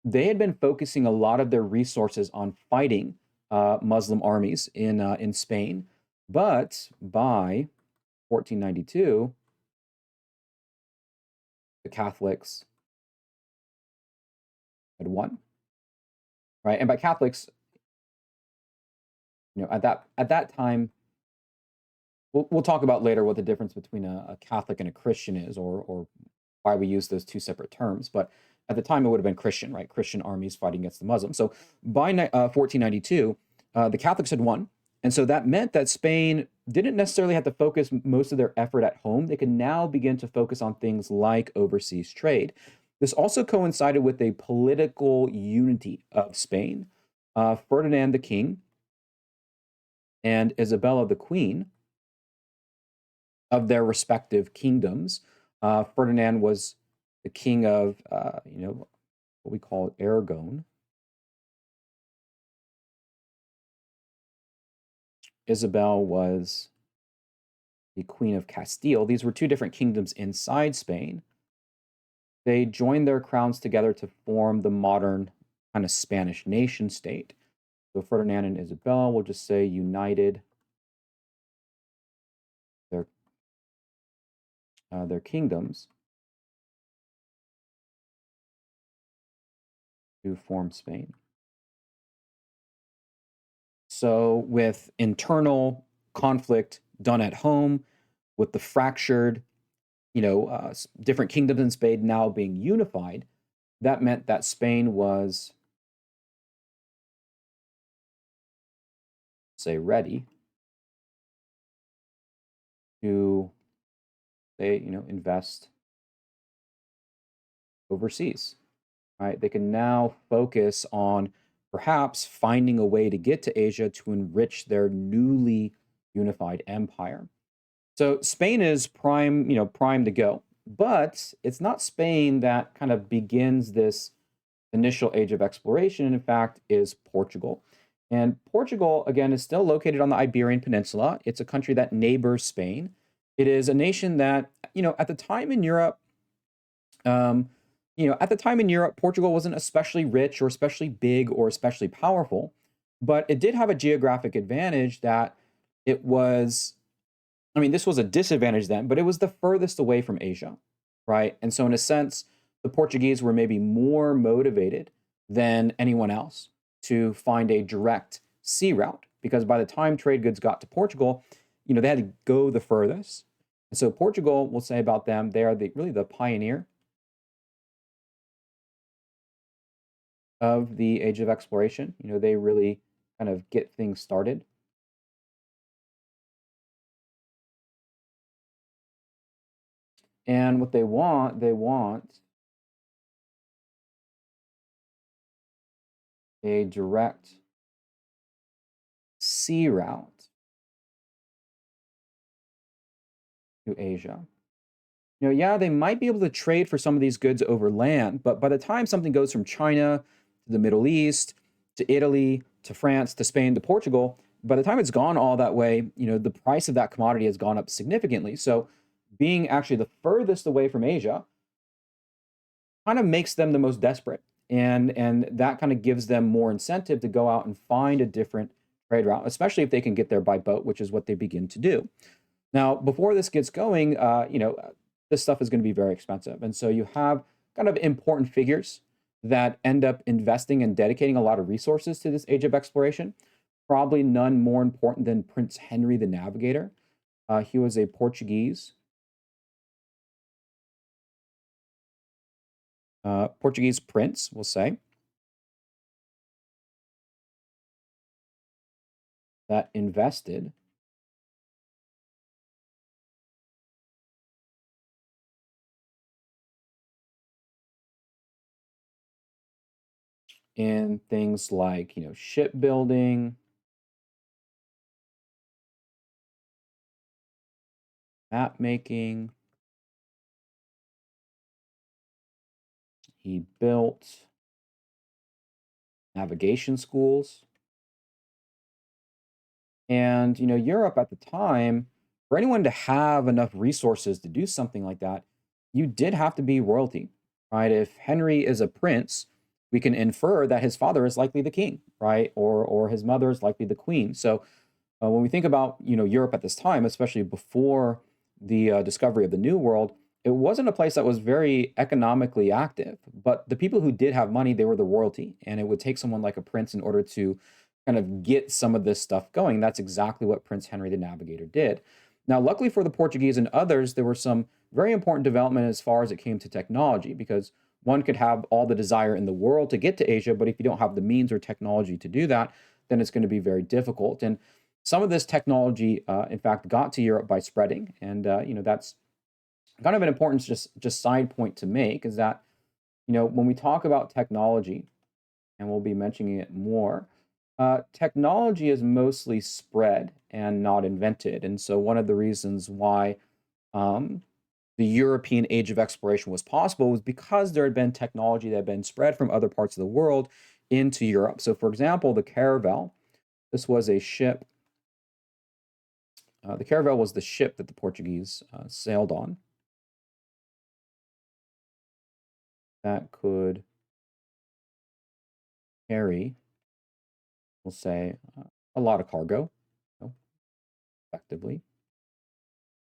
they had been focusing a lot of their resources on fighting Muslim armies in Spain. But by 1492, the Catholics had won, right? And by Catholics, at that time, we'll talk about later what the difference between a Catholic and a Christian is, or why we use those two separate terms. But at the time, it would have been Christian, right? Christian armies fighting against the Muslims. So by 1492, the Catholics had won. And so that meant that Spain didn't necessarily have to focus most of their effort at home. They could now begin to focus on things like overseas trade. This also coincided with a political unity of Spain. Ferdinand the King and Isabella the Queen of their respective kingdoms. Ferdinand was the king of, what we call Aragon. Isabel was the Queen of Castile. These were two different kingdoms inside Spain. They joined their crowns together to form the modern kind of Spanish nation state. So Ferdinand and Isabel, we'll just say, united their kingdoms to form Spain. So with internal conflict done at home, with the fractured, different kingdoms in Spain now being unified, that meant that Spain was, say, ready to, say, invest overseas, right? They can now focus on perhaps finding a way to get to Asia to enrich their newly unified empire. So Spain is prime to go. But it's not Spain that kind of begins this initial age of exploration. In fact, is Portugal. And Portugal, again, is still located on the Iberian Peninsula. It's a country that neighbors Spain. It is a nation that, at the time in Europe, Portugal wasn't especially rich or especially big or especially powerful, but it did have a geographic advantage that it was, this was a disadvantage then, but it was the furthest away from Asia, right? And so in a sense, the Portuguese were maybe more motivated than anyone else to find a direct sea route, because by the time trade goods got to Portugal, they had to go the furthest. And so Portugal, we'll say about them, they are really the pioneer of the age of exploration. They really kind of get things started. And what they want a direct sea route to Asia. Yeah, they might be able to trade for some of these goods over land, but by the time something goes from China to the Middle East to Italy to France to Spain to Portugal, by the time it's gone all that way, the price of that commodity has gone up significantly. So being actually the furthest away from Asia kind of makes them the most desperate. And that kind of gives them more incentive to go out and find a different trade route, especially if they can get there by boat, which is what they begin to do. Now, before this gets going, this stuff is going to be very expensive. And so you have kind of important figures that end up investing and dedicating a lot of resources to this age of exploration. Probably none more important than Prince Henry the Navigator. He was a Portuguese prince, we'll say, that invested in things like, shipbuilding, map making. He built navigation schools. And, Europe at the time, for anyone to have enough resources to do something like that, you did have to be royalty, right? If Henry is a prince, we can infer that his father is likely the king, right? Or his mother is likely the queen. So when we think about, Europe at this time, especially before the discovery of the New World, it wasn't a place that was very economically active. But the people who did have money, they were the royalty, and it would take someone like a prince in order to kind of get some of this stuff going. That's exactly what Prince Henry the Navigator did. Now, luckily for the Portuguese and others, there were some very important development as far as it came to technology, because one could have all the desire in the world to get to Asia, but if you don't have the means or technology to do that, then it's going to be very difficult. And some of this technology, in fact, got to Europe by spreading, and that's kind of an important just side point to make is that when we talk about technology, and we'll be mentioning it more, technology is mostly spread and not invented. And so one of the reasons why um, the European age of exploration was possible was because there had been technology that had been spread from other parts of the world into Europe. So, for example, the caravel, this was a ship. The caravel was the ship that the Portuguese sailed on that could carry, we'll say, a lot of cargo, you know, effectively.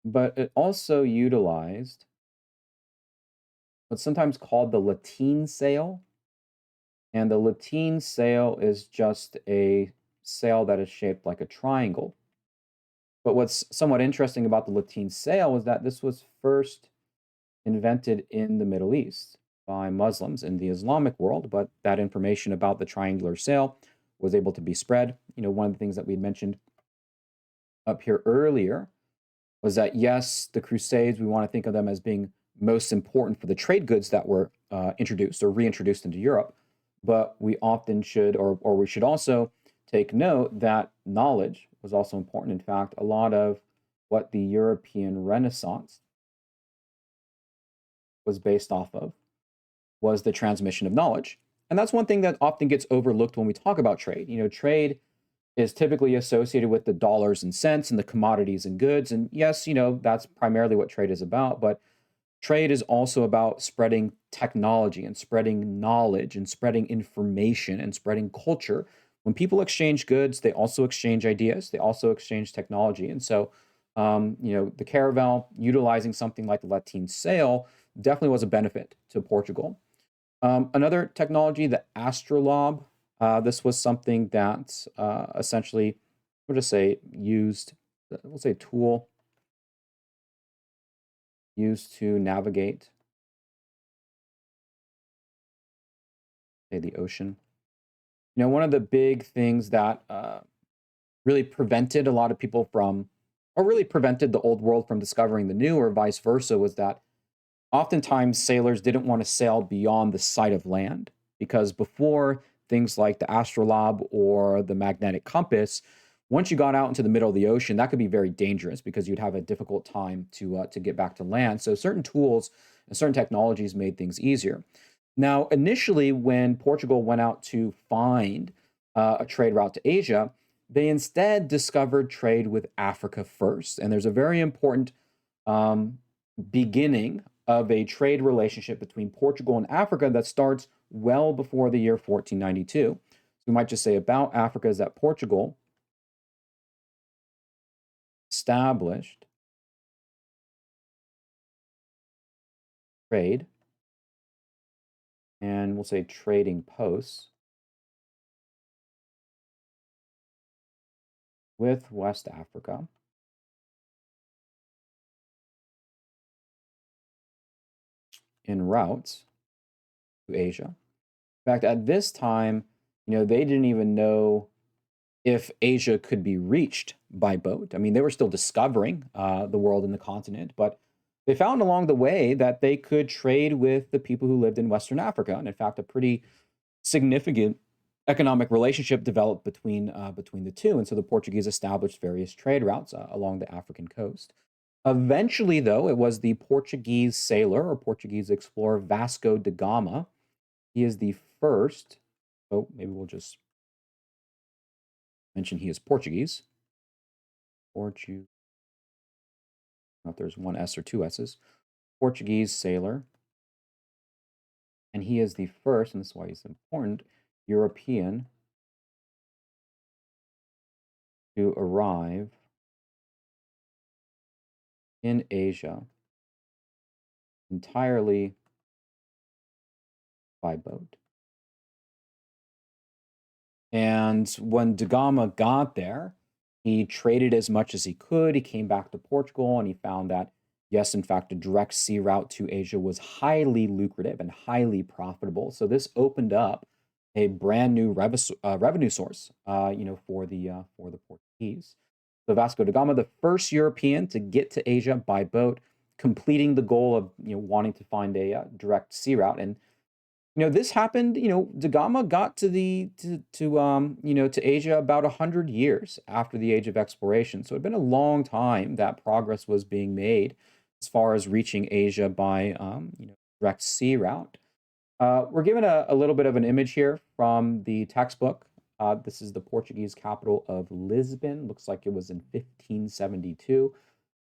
But it also utilized what's sometimes called the lateen sail. And the lateen sail is just a sail that is shaped like a triangle. But what's somewhat interesting about the lateen sail is that this was first invented in the Middle East by Muslims in the Islamic world, but that information about the triangular sail was able to be spread. One of the things that we mentioned up here earlier was that, yes, the Crusades, we want to think of them as being most important for the trade goods that were introduced or reintroduced into Europe. But we often should, or we should also take note that knowledge was also important. In fact, a lot of what the European Renaissance was based off of was the transmission of knowledge. And that's one thing that often gets overlooked when we talk about trade. Trade is typically associated with the dollars and cents and the commodities and goods. And yes, that's primarily what trade is about. But trade is also about spreading technology and spreading knowledge and spreading information and spreading culture. When people exchange goods, they also exchange ideas. They also exchange technology. And so, the caravel utilizing something like the lateen sail definitely was a benefit to Portugal. Another technology, the astrolabe, this was something that essentially, we'll just say, we'll say tool used to navigate, say, the ocean. One of the big things that really prevented a lot of people from, or really prevented the old world from discovering the new, or vice versa, was that oftentimes sailors didn't want to sail beyond the sight of land, because before things like the astrolabe or the magnetic compass, once you got out into the middle of the ocean, that could be very dangerous because you'd have a difficult time to get back to land. So certain tools and certain technologies made things easier. Now, initially, when Portugal went out to find a trade route to Asia, they instead discovered trade with Africa first. And there's a very important um, beginning of a trade relationship between Portugal and Africa that starts well before the year 1492. So we might just say about Africa is that Portugal established trade, and we'll say trading posts with West Africa en route to Asia. In fact, at this time, they didn't even know if Asia could be reached by boat. I mean, they were still discovering the world and the continent, but they found along the way that they could trade with the people who lived in Western Africa. And in fact, a pretty significant economic relationship developed between the two. And so the Portuguese established various trade routes along the African coast. Eventually, though, it was the Portuguese sailor or Portuguese explorer Vasco da Gama. He is the first. Oh, maybe we'll just mention he is Portuguese. Portuguese. I don't know if there's one S or two S's. Portuguese sailor. And he is the first, and this is why he's important, European to arrive in Asia entirely by boat. And when Da Gama got there, he traded as much as he could. He came back to Portugal and he found that, yes, in fact, a direct sea route to Asia was highly lucrative and highly profitable. So this opened up a brand new revenue source, for the Portuguese. So Vasco da Gama, the first European to get to Asia by boat, completing the goal of wanting to find a direct sea route. And this happened. Da Gama got to Asia about 100 years after the age of exploration. So it'd been a long time that progress was being made as far as reaching Asia by direct sea route. We're given a little bit of an image here from the textbook. This is the Portuguese capital of Lisbon. Looks like it was in 1572.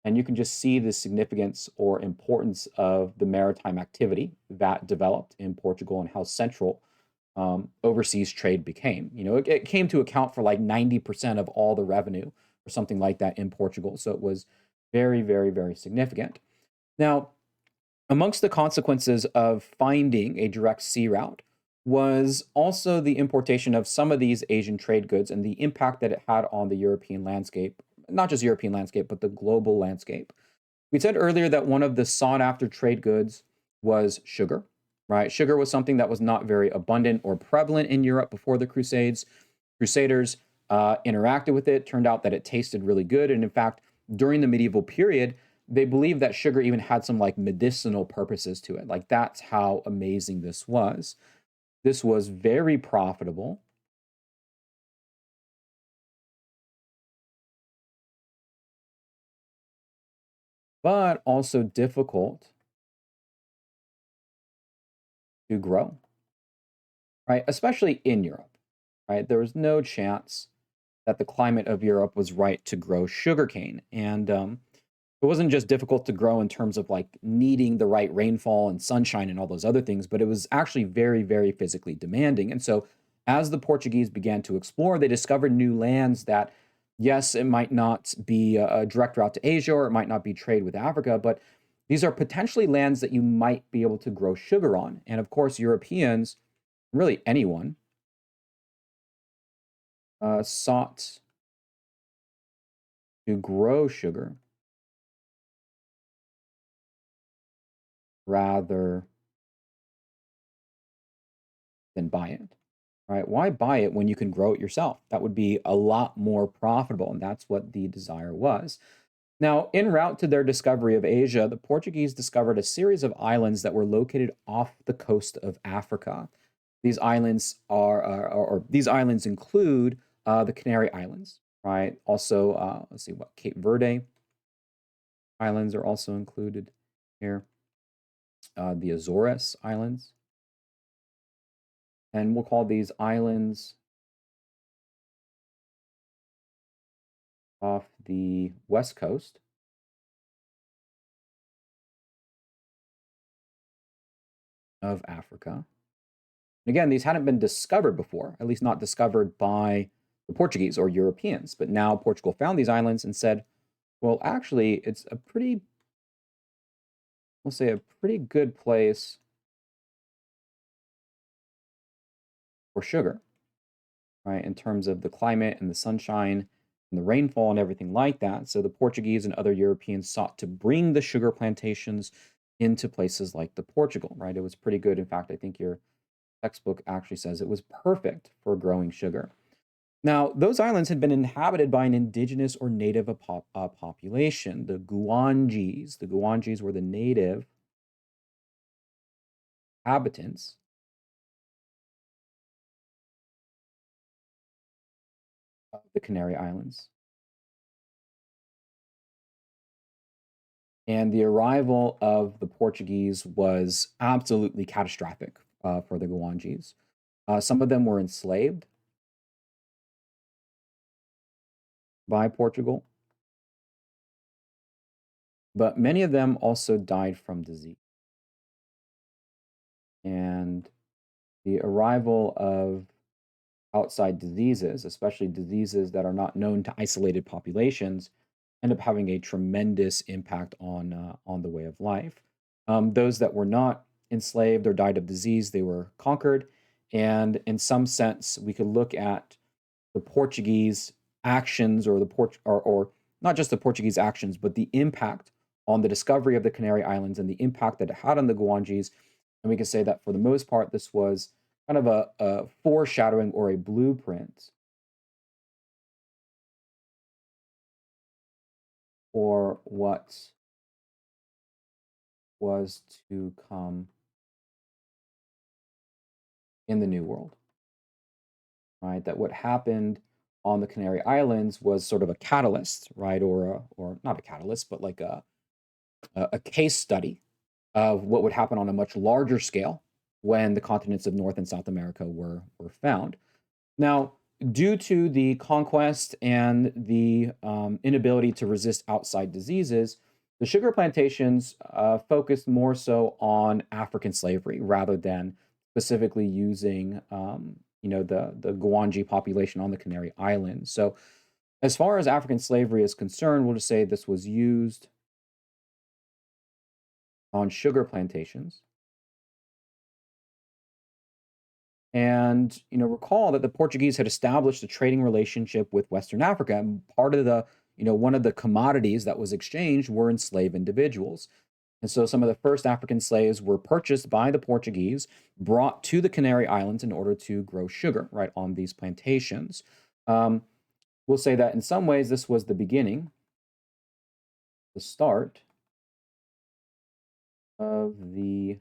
And you can just see the significance or importance of the maritime activity that developed in Portugal and how central overseas trade became. It came to account for like 90% of all the revenue or something like that in Portugal. So it was very, very, very significant. Now, amongst the consequences of finding a direct sea route was also the importation of some of these Asian trade goods and the impact that it had on the European landscape, not just European landscape, but the global landscape. We said earlier that one of the sought after trade goods was sugar, right? Sugar was something that was not very abundant or prevalent in Europe before the Crusades. Crusaders interacted with it, turned out that it tasted really good. And in fact, during the medieval period, they believed that sugar even had some like medicinal purposes to it. Like that's how amazing this was. This was very profitable. But also difficult to grow, right? Especially in Europe, right? There was no chance that the climate of Europe was right to grow sugarcane. And it wasn't just difficult to grow in terms of like needing the right rainfall and sunshine and all those other things, but it was actually very, very physically demanding. And so as the Portuguese began to explore, they discovered new lands that, yes, it might not be a direct route to Asia or it might not be trade with Africa, but these are potentially lands that you might be able to grow sugar on. And of course, Europeans, really anyone, sought to grow sugar rather than buy it, right? Why buy it when you can grow it yourself? That would be a lot more profitable, and that's what the desire was. Now, en route to their discovery of Asia, the Portuguese discovered a series of islands that were located off the coast of Africa. These islands these islands include the Canary Islands, right? Also, let's see what Cape Verde Islands are also included here. The Azores Islands. And we'll call these islands off the west coast of Africa. And again, these hadn't been discovered before, at least not discovered by the Portuguese or Europeans. But now Portugal found these islands and said, well, actually, it's a pretty, we'll say, a pretty good place for sugar, right? In terms of the climate and the sunshine and the rainfall and everything like that. So the Portuguese and other Europeans sought to bring the sugar plantations into places like the Portugal, right? It was pretty good. In fact, I think your textbook actually says it was perfect for growing sugar. Now, those islands had been inhabited by an indigenous or native population, the Guanjis. The Guanjis were the native inhabitants of the Canary Islands. And the arrival of the Portuguese was absolutely catastrophic for the Guanjis. Some of them were enslaved by Portugal, but many of them also died from disease. And the arrival of outside diseases, especially diseases that are not known to isolated populations, end up having a tremendous impact on the way of life. Those that were not enslaved or died of disease, they were conquered. And in some sense, we could look at the Portuguese actions or not just the Portuguese actions, but the impact on the discovery of the Canary Islands and the impact that it had on the Guanjis. And we can say that for the most part, this was kind of a foreshadowing or a blueprint for what was to come in the New World, right? That what happened on the Canary Islands was sort of a catalyst, right? Or not a catalyst, but like a case study of what would happen on a much larger scale when the continents of North and South America were found. Now, due to the conquest and the inability to resist outside diseases, the sugar plantations focused more so on African slavery rather than specifically using, the Guanji population on the Canary Islands. So, as far as African slavery is concerned, we'll just say this was used on sugar plantations. And recall that the Portuguese had established a trading relationship with Western Africa, and part of the one of the commodities that was exchanged were enslaved individuals. And so some of the first African slaves were purchased by the Portuguese, brought to the Canary Islands in order to grow sugar, right, on these plantations. We'll say that in some ways this was the beginning, the start of the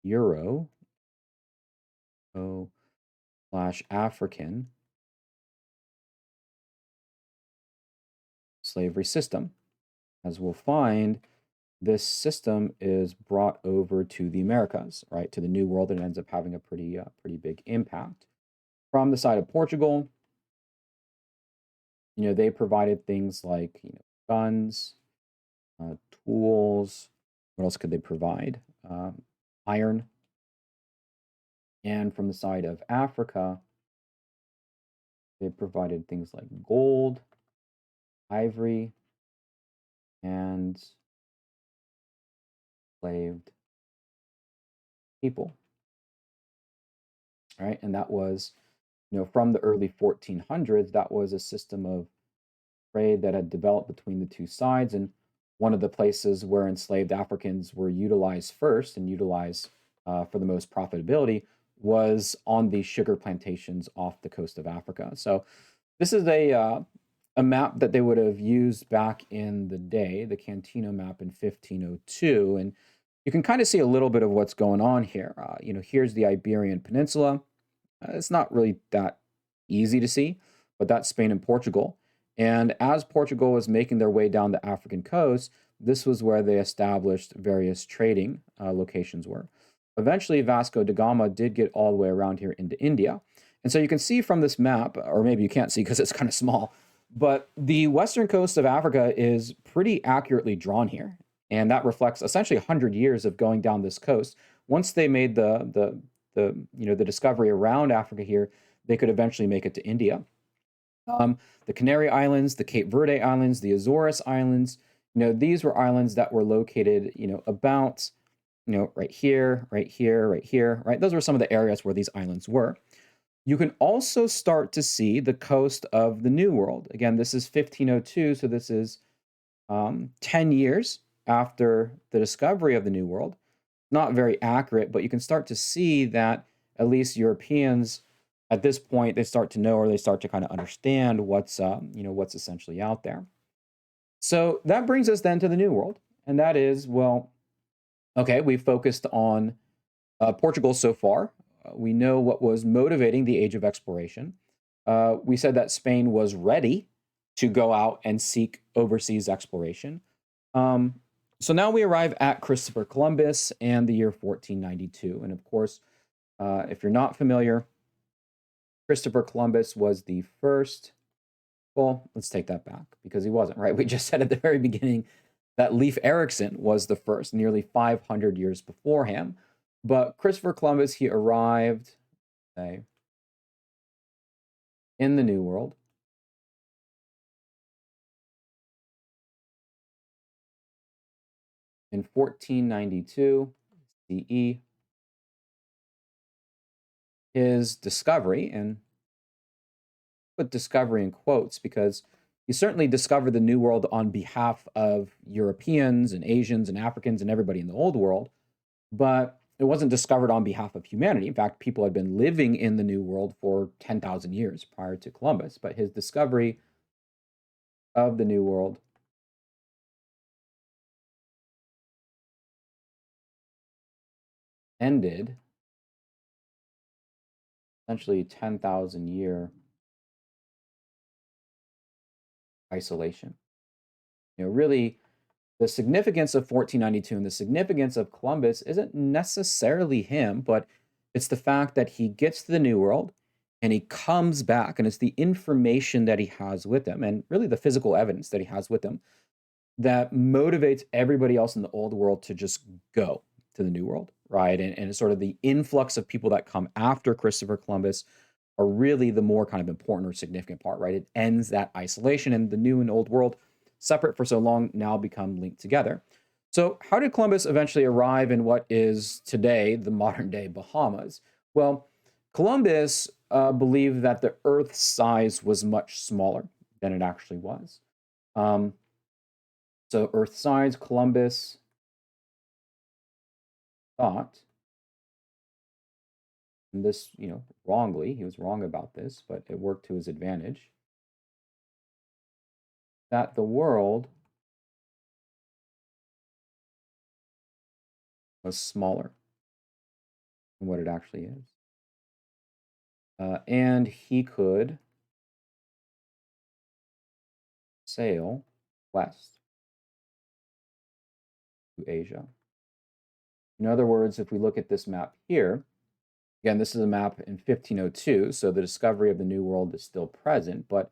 Euro slash African slavery system. As we'll find, this system is brought over to the Americas, right, to the New World, and ends up having a pretty big impact. From the side of Portugal, they provided things like guns, tools. What else could they provide? Iron. And from the side of Africa, they provided things like gold, ivory, and enslaved people. Right? And that was, from the early 1400s, that was a system of trade that had developed between the two sides. And one of the places where enslaved Africans were utilized first and utilized for the most profitability was on the sugar plantations off the coast of Africa. So this is a map that they would have used back in the day, the Cantino map in 1502. And you can kind of see a little bit of what's going on here. Here's the Iberian Peninsula. It's not really that easy to see, but that's Spain and Portugal. And as Portugal was making their way down the African coast, this was where they established various trading locations were. Eventually, Vasco da Gama did get all the way around here into India. And so you can see from this map, or maybe you can't see because it's kind of small, but the western coast of Africa is pretty accurately drawn here. And that reflects essentially 100 years of going down this coast. Once they made the discovery around Africa here, they could eventually make it to India. The Canary Islands, the Cape Verde Islands, the Azores Islands, these were islands that were located, about, right here, right here, right here, right? Those were some of the areas where these islands were. You can also start to see the coast of the New World. Again, this is 1502, so this is 10 years after the discovery of the New World. Not very accurate, but you can start to see that at least Europeans at this point, they start to know, or they start to kind of understand what's essentially out there. So that brings us then to the New World, and that is, well, okay, we've focused on Portugal so far. We know what was motivating the age of exploration. We said that Spain was ready to go out and seek overseas exploration. So now we arrive at Christopher Columbus and the year 1492. And of course, if you're not familiar, Christopher Columbus was the first. Well, let's take that back because he wasn't, right? We just said at the very beginning that Leif Erikson was the first, nearly 500 years before him. But Christopher Columbus, he arrived, say, in the New World in 1492 CE. His discovery, and put discovery in quotes because he certainly discovered the New World on behalf of Europeans and Asians and Africans and everybody in the Old World, but it wasn't discovered on behalf of humanity. In fact, people had been living in the New World for 10,000 years prior to Columbus, but his discovery of the New World ended essentially 10,000 year isolation. Really, the significance of 1492 and the significance of Columbus isn't necessarily him, but it's the fact that he gets to the New World and he comes back, and it's the information that he has with him, and really the physical evidence that he has with him, that motivates everybody else in the Old World to just go to the New World, right? And it's sort of the influx of people that come after Christopher Columbus are really the more kind of important or significant part, right? It ends that isolation, and the New and Old World, separate for so long, now become linked together. So how did Columbus eventually arrive in what is today the modern day Bahamas? Well, Columbus believed that the Earth's size was much smaller than it actually was. So Earth size, Columbus thought, and this, wrongly, he was wrong about this, but it worked to his advantage, that the world was smaller than what it actually is. And he could sail west to Asia. In other words, if we look at this map here, again, this is a map in 1502, so the discovery of the New World is still present. But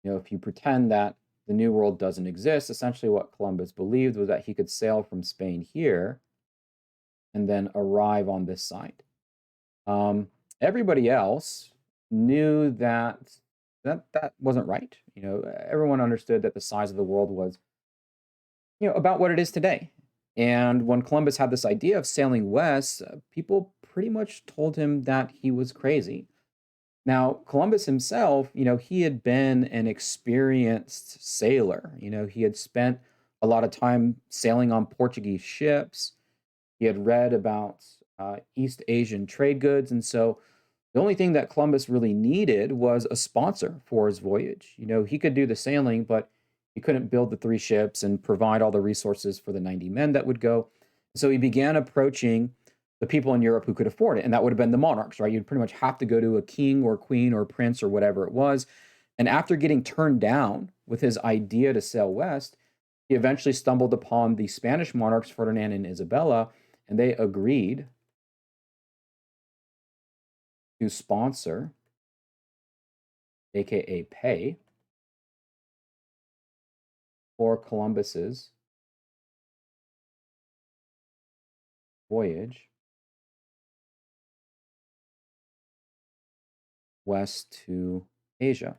if you pretend that the New World doesn't exist, essentially what Columbus believed was that he could sail from Spain here and then arrive on this side. Everybody else knew that wasn't right. Everyone understood that the size of the world was, about what it is today. And when Columbus had this idea of sailing west, people pretty much told him that he was crazy. Now, Columbus himself, he had been an experienced sailor. He had spent a lot of time sailing on Portuguese ships. He had read about East Asian trade goods. And so the only thing that Columbus really needed was a sponsor for his voyage. He could do the sailing, but he couldn't build the 3 ships and provide all the resources for the 90 men that would go. So he began approaching the people in Europe who could afford it, and that would have been the monarchs, right? You'd pretty much have to go to a king or queen or prince or whatever it was And after getting turned down with his idea to sail west, he eventually stumbled upon the Spanish monarchs Ferdinand and Isabella, and they agreed to sponsor, aka pay, for Columbus's voyage west to Asia.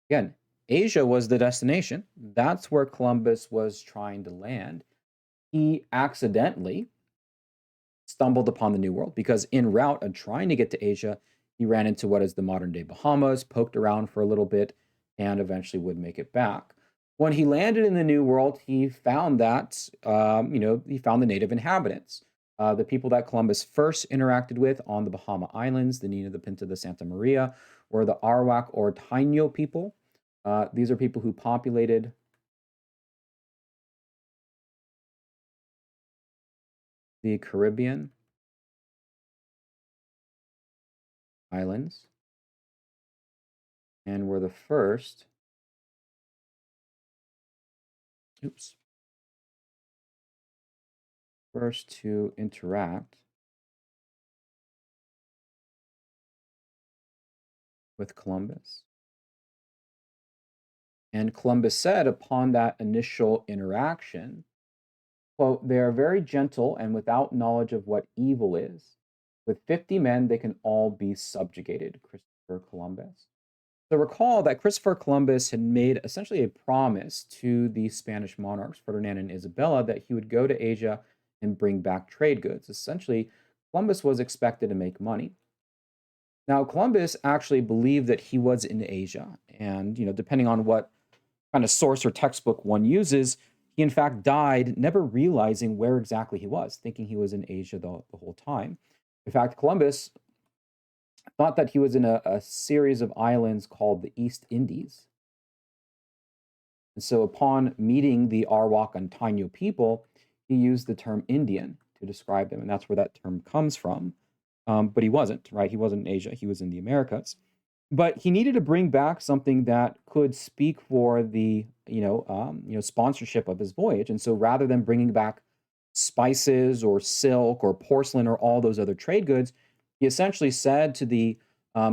Again, Asia was the destination. That's where Columbus was trying to land. He accidentally stumbled upon the New World because en route of trying to get to Asia, he ran into what is the modern day Bahamas, poked around for a little bit, and eventually would make it back. When he landed in the New World, he found that, he found the native inhabitants. The people that Columbus first interacted with on the Bahama Islands, the Nina, the Pinta, the Santa Maria, were the Arawak or Taino people. These are people who populated the Caribbean islands and were the first to interact with Columbus. And Columbus said upon that initial interaction, quote, "They are very gentle and without knowledge of what evil is. With 50 men, they can all be subjugated," Christopher Columbus. So recall that Christopher Columbus had made essentially a promise to the Spanish monarchs, Ferdinand and Isabella, that he would go to Asia and bring back trade goods. Essentially, Columbus was expected to make money. Now, Columbus actually believed that he was in Asia, and depending on what kind of source or textbook one uses, he in fact died never realizing where exactly he was, thinking he was in Asia the whole time. In fact, Columbus thought that he was in a series of islands called the East Indies. And so upon meeting the Arawak and Taino people, he used the term Indian to describe them, and that's where that term comes from. But he wasn't, right? He wasn't in Asia. He was in the Americas. But he needed to bring back something that could speak for the, sponsorship of his voyage. And so rather than bringing back spices or silk or porcelain or all those other trade goods, he essentially said to the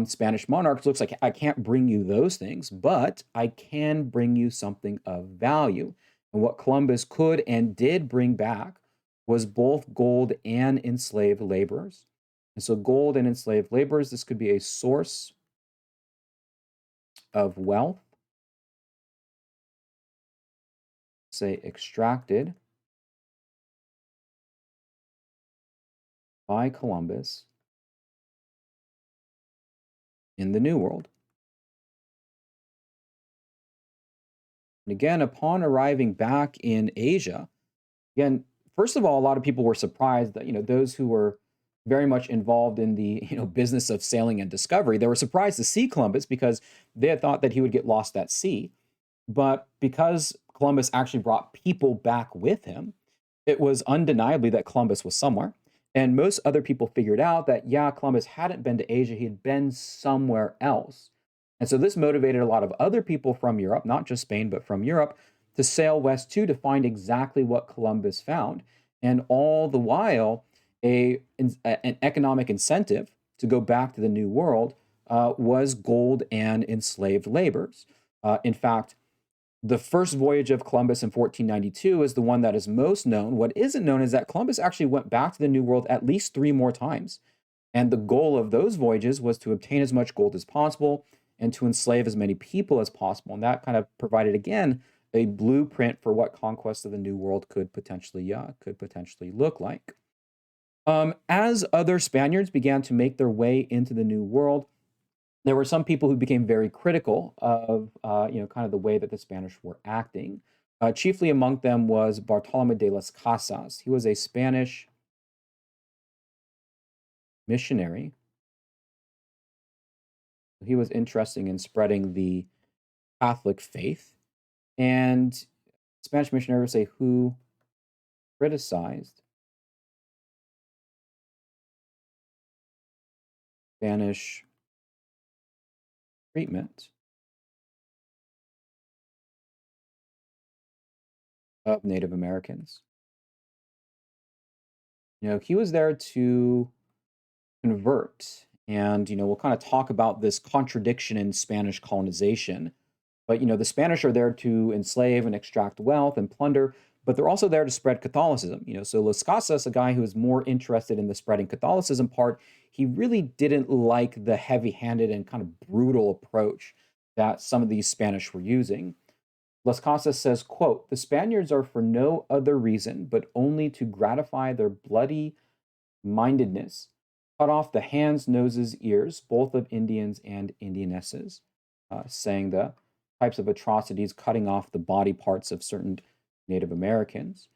Spanish monarchs, "Looks like I can't bring you those things, but I can bring you something of value." And what Columbus could and did bring back was both gold and enslaved laborers. And so gold and enslaved laborers, this could be a source of wealth, say extracted by Columbus in the New World. And again, upon arriving back in Asia, again, first of all, a lot of people were surprised that, those who were very much involved in the, business of sailing and discovery, they were surprised to see Columbus because they had thought that he would get lost at sea. But because Columbus actually brought people back with him, it was undeniably that Columbus was somewhere. And most other people figured out that, yeah, Columbus hadn't been to Asia, he had been somewhere else. And so this motivated a lot of other people from Europe, not just Spain, but from Europe, to sail west too to find exactly what Columbus found. And all the while, an economic incentive to go back to the New World was gold and enslaved laborers. In fact, the first voyage of Columbus in 1492 is the one that is most known. What isn't known is that Columbus actually went back to the New World at least 3 more times. And the goal of those voyages was to obtain as much gold as possible and to enslave as many people as possible. And that kind of provided, again, a blueprint for what conquest of the New World could potentially look like. As other Spaniards began to make their way into the New World, there were some people who became very critical of, kind of the way that the Spanish were acting. Chiefly among them was Bartolome de las Casas. He was a Spanish missionary. He was interested in spreading the Catholic faith. And Spanish missionary would say who criticized Spanish treatment of Native Americans. He was there to convert. And, we'll kind of talk about this contradiction in Spanish colonization. But, the Spanish are there to enslave and extract wealth and plunder, but they're also there to spread Catholicism. So Las Casas, a guy who was more interested in the spreading Catholicism part, he really didn't like the heavy-handed and kind of brutal approach that some of these Spanish were using. Las Casas says, quote, "The Spaniards are for no other reason but only to gratify their bloody mindedness, cut off the hands, noses, ears, both of Indians and Indianesses," saying the types of atrocities, cutting off the body parts of certain Native Americans.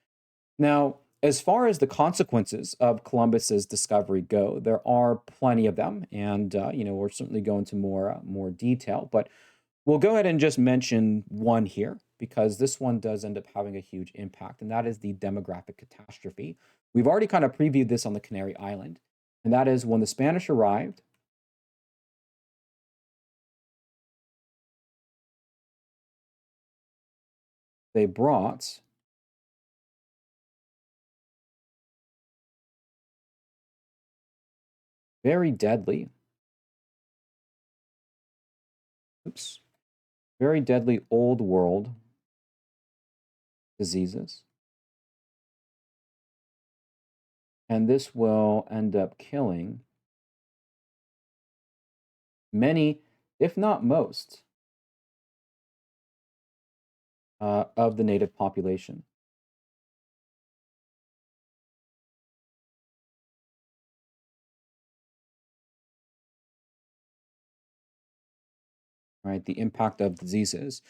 Now, as far as the consequences of Columbus's discovery go, there are plenty of them, and we'll certainly go into more detail. But we'll go ahead and just mention one here because this one does end up having a huge impact, and that is the demographic catastrophe. We've already kind of previewed this on the Canary Island, and that is when the Spanish arrived, they brought very deadly, oops, very deadly old world diseases. And this will end up killing many, if not most, of the native population. Right, the impact of diseases.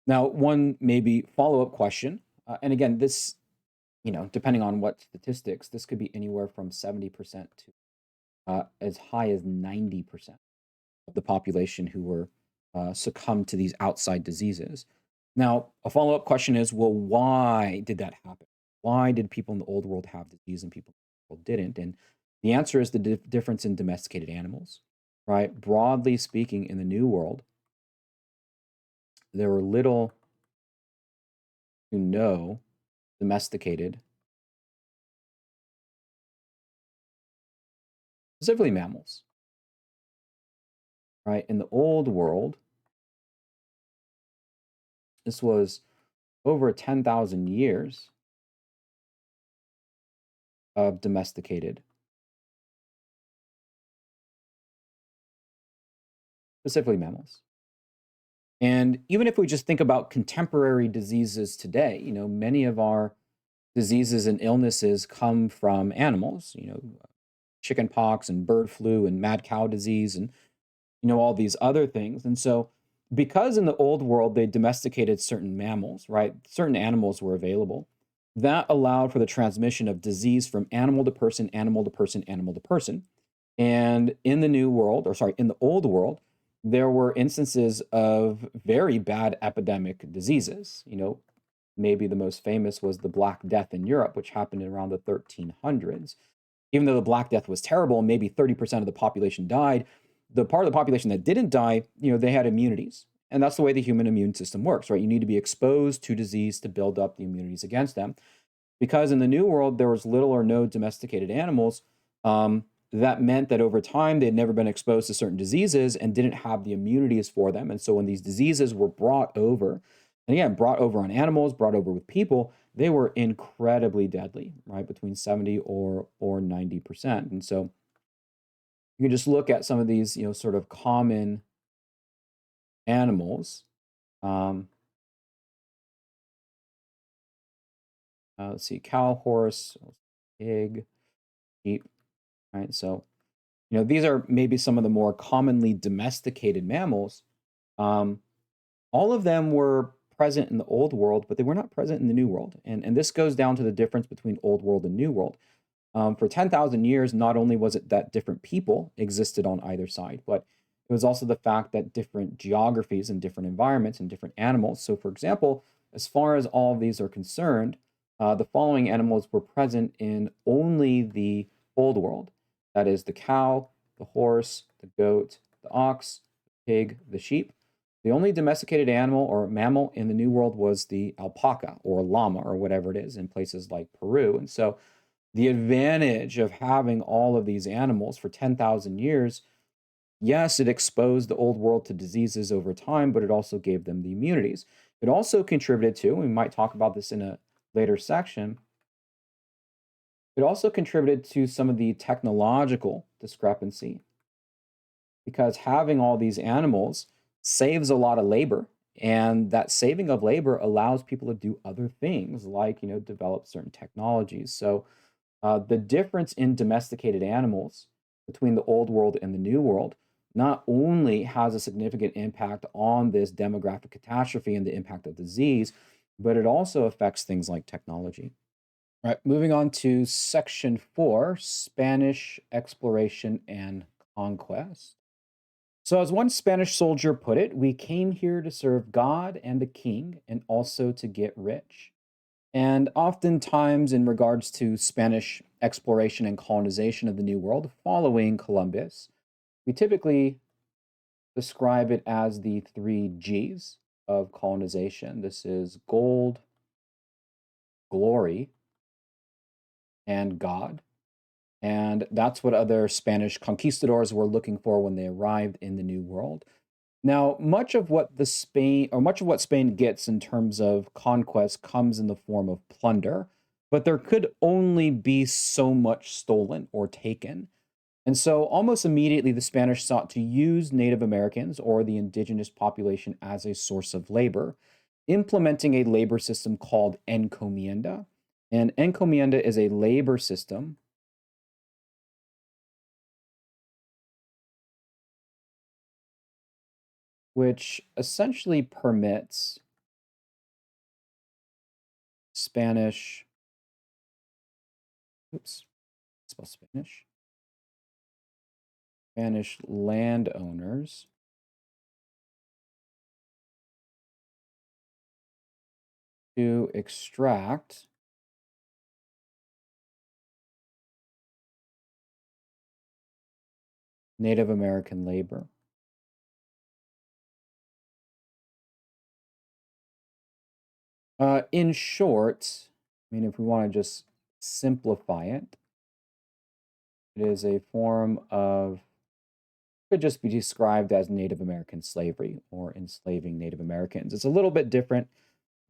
Now, one maybe follow-up question, and again, this, depending on what statistics, this could be anywhere from 70% to as high as 90% of the population who were succumbed to these outside diseases. Now, a follow-up question is, well, why did that happen? Why did people in the old world have disease and people in the old world didn't? And the answer is the difference in domesticated animals, right? Broadly speaking, in the New World, there were little to no domesticated, specifically mammals, right? In the old world, this was over 10,000 years of domesticated, specifically mammals. And even if we just think about contemporary diseases today, many of our diseases and illnesses come from animals, chicken pox and bird flu and mad cow disease and all these other things. And so, because in the old world they domesticated certain mammals, right? Certain animals were available. That allowed for the transmission of disease from animal to person, animal to person, animal to person. And in the new world, or sorry, in the old world, there were instances of very bad epidemic diseases. Maybe the most famous was the Black Death in Europe, which happened in around the 1300s. Even though the Black Death was terrible, and maybe 30% of the population died, the part of the population that didn't die, they had immunities. And that's the way the human immune system works, right? You need to be exposed to disease to build up the immunities against them. Because in the New World, there was little or no domesticated animals, that meant that over time they'd never been exposed to certain diseases and didn't have the immunities for them. And so when these diseases were brought over, and again, brought over on animals, brought over with people, they were incredibly deadly, right? Between 70 or 90%. And so you can just look at some of these, sort of common animals. Let's see, cow, horse, pig, sheep, right? So, these are maybe some of the more commonly domesticated mammals. All of them were present in the old world, but they were not present in the new world. And this goes down to the difference between old world and new world. For 10,000 years, not only was it that different people existed on either side, but it was also the fact that different geographies and different environments and different animals. So, for example, as far as all of these are concerned, the following animals were present in only the old world. That is the cow, the horse, the goat, the ox, the pig, the sheep. The only domesticated animal or mammal in the New World was the alpaca or llama or whatever it is in places like Peru. And so the advantage of having all of these animals for 10,000 years, yes, it exposed the old world to diseases over time, but it also gave them the immunities. It also contributed to, and we might talk about this in a later section, it also contributed to some of the technological discrepancy because having all these animals saves a lot of labor, and that saving of labor allows people to do other things like, develop certain technologies. So the difference in domesticated animals between the old world and the new world not only has a significant impact on this demographic catastrophe and the impact of disease, but it also affects things like technology. All right, moving on to section 4, Spanish exploration and conquest. So, as one Spanish soldier put it, we came here to serve God and the king and also to get rich. And oftentimes, in regards to Spanish exploration and colonization of the New World following Columbus, we typically describe it as the three G's of colonization. This is gold, glory, and God. And that's what other Spanish conquistadors were looking for when they arrived in the New World. Now, much of what Spain gets in terms of conquest comes in the form of plunder, but there could only be so much stolen or taken. And so almost immediately the Spanish sought to use Native Americans or the indigenous population as a source of labor, implementing a labor system called encomienda. And encomienda is a labor system which essentially permits Spanish, oops, spell Spanish landowners to extract Native American labor. In short, I mean, if we want to just simplify it, it is a form of, could just be described as Native American slavery or enslaving Native Americans. It's a little bit different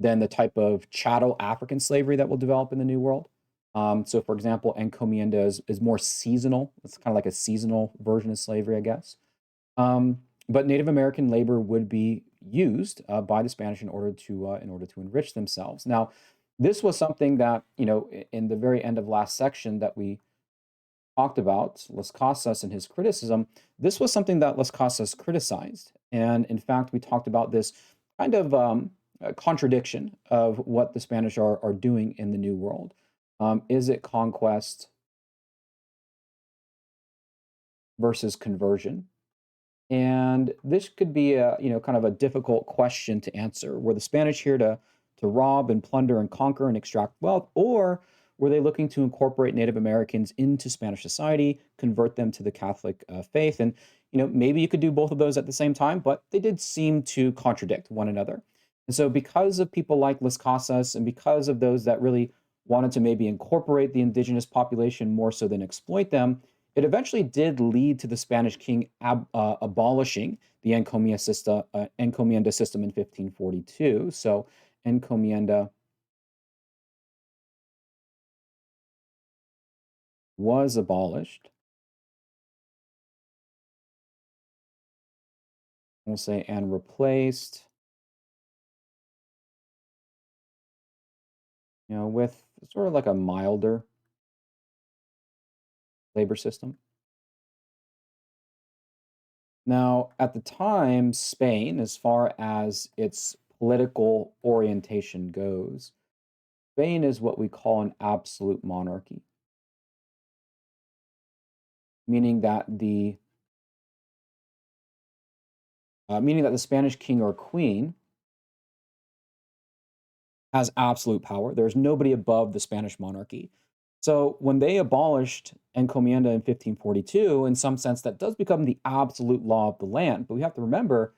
than the type of chattel African slavery that will develop in the New World. So, for example, encomienda is more seasonal. It's kind of like a seasonal version of slavery, I guess. But Native American labor would be used by the Spanish in order to enrich themselves. Now, this was something that in the very end of last section that we talked about, Las Casas and his criticism. This was something that Las Casas criticized, and in fact, we talked about this kind of contradiction of what the Spanish are doing in the New World. Is it conquest versus conversion? And this could be a, kind of a difficult question to answer. Were the Spanish here to rob and plunder and conquer and extract wealth, or were they looking to incorporate Native Americans into Spanish society, convert them to the Catholic faith? And maybe you could do both of those at the same time, but they did seem to contradict one another. And so, because of people like Las Casas and because of those that really wanted to maybe incorporate the indigenous population more so than exploit them, it eventually did lead to the Spanish king abolishing the encomienda system in 1542. So, encomienda was abolished. We'll say and replaced, with sort of like a milder labor system. Now, at the time, Spain, as far as its political orientation goes, Spain is what we call an absolute monarchy, meaning that the Spanish king or queen has absolute power. There's nobody above the Spanish monarchy. So when they abolished encomienda in 1542, in some sense, that does become the absolute law of the land. But we have to remember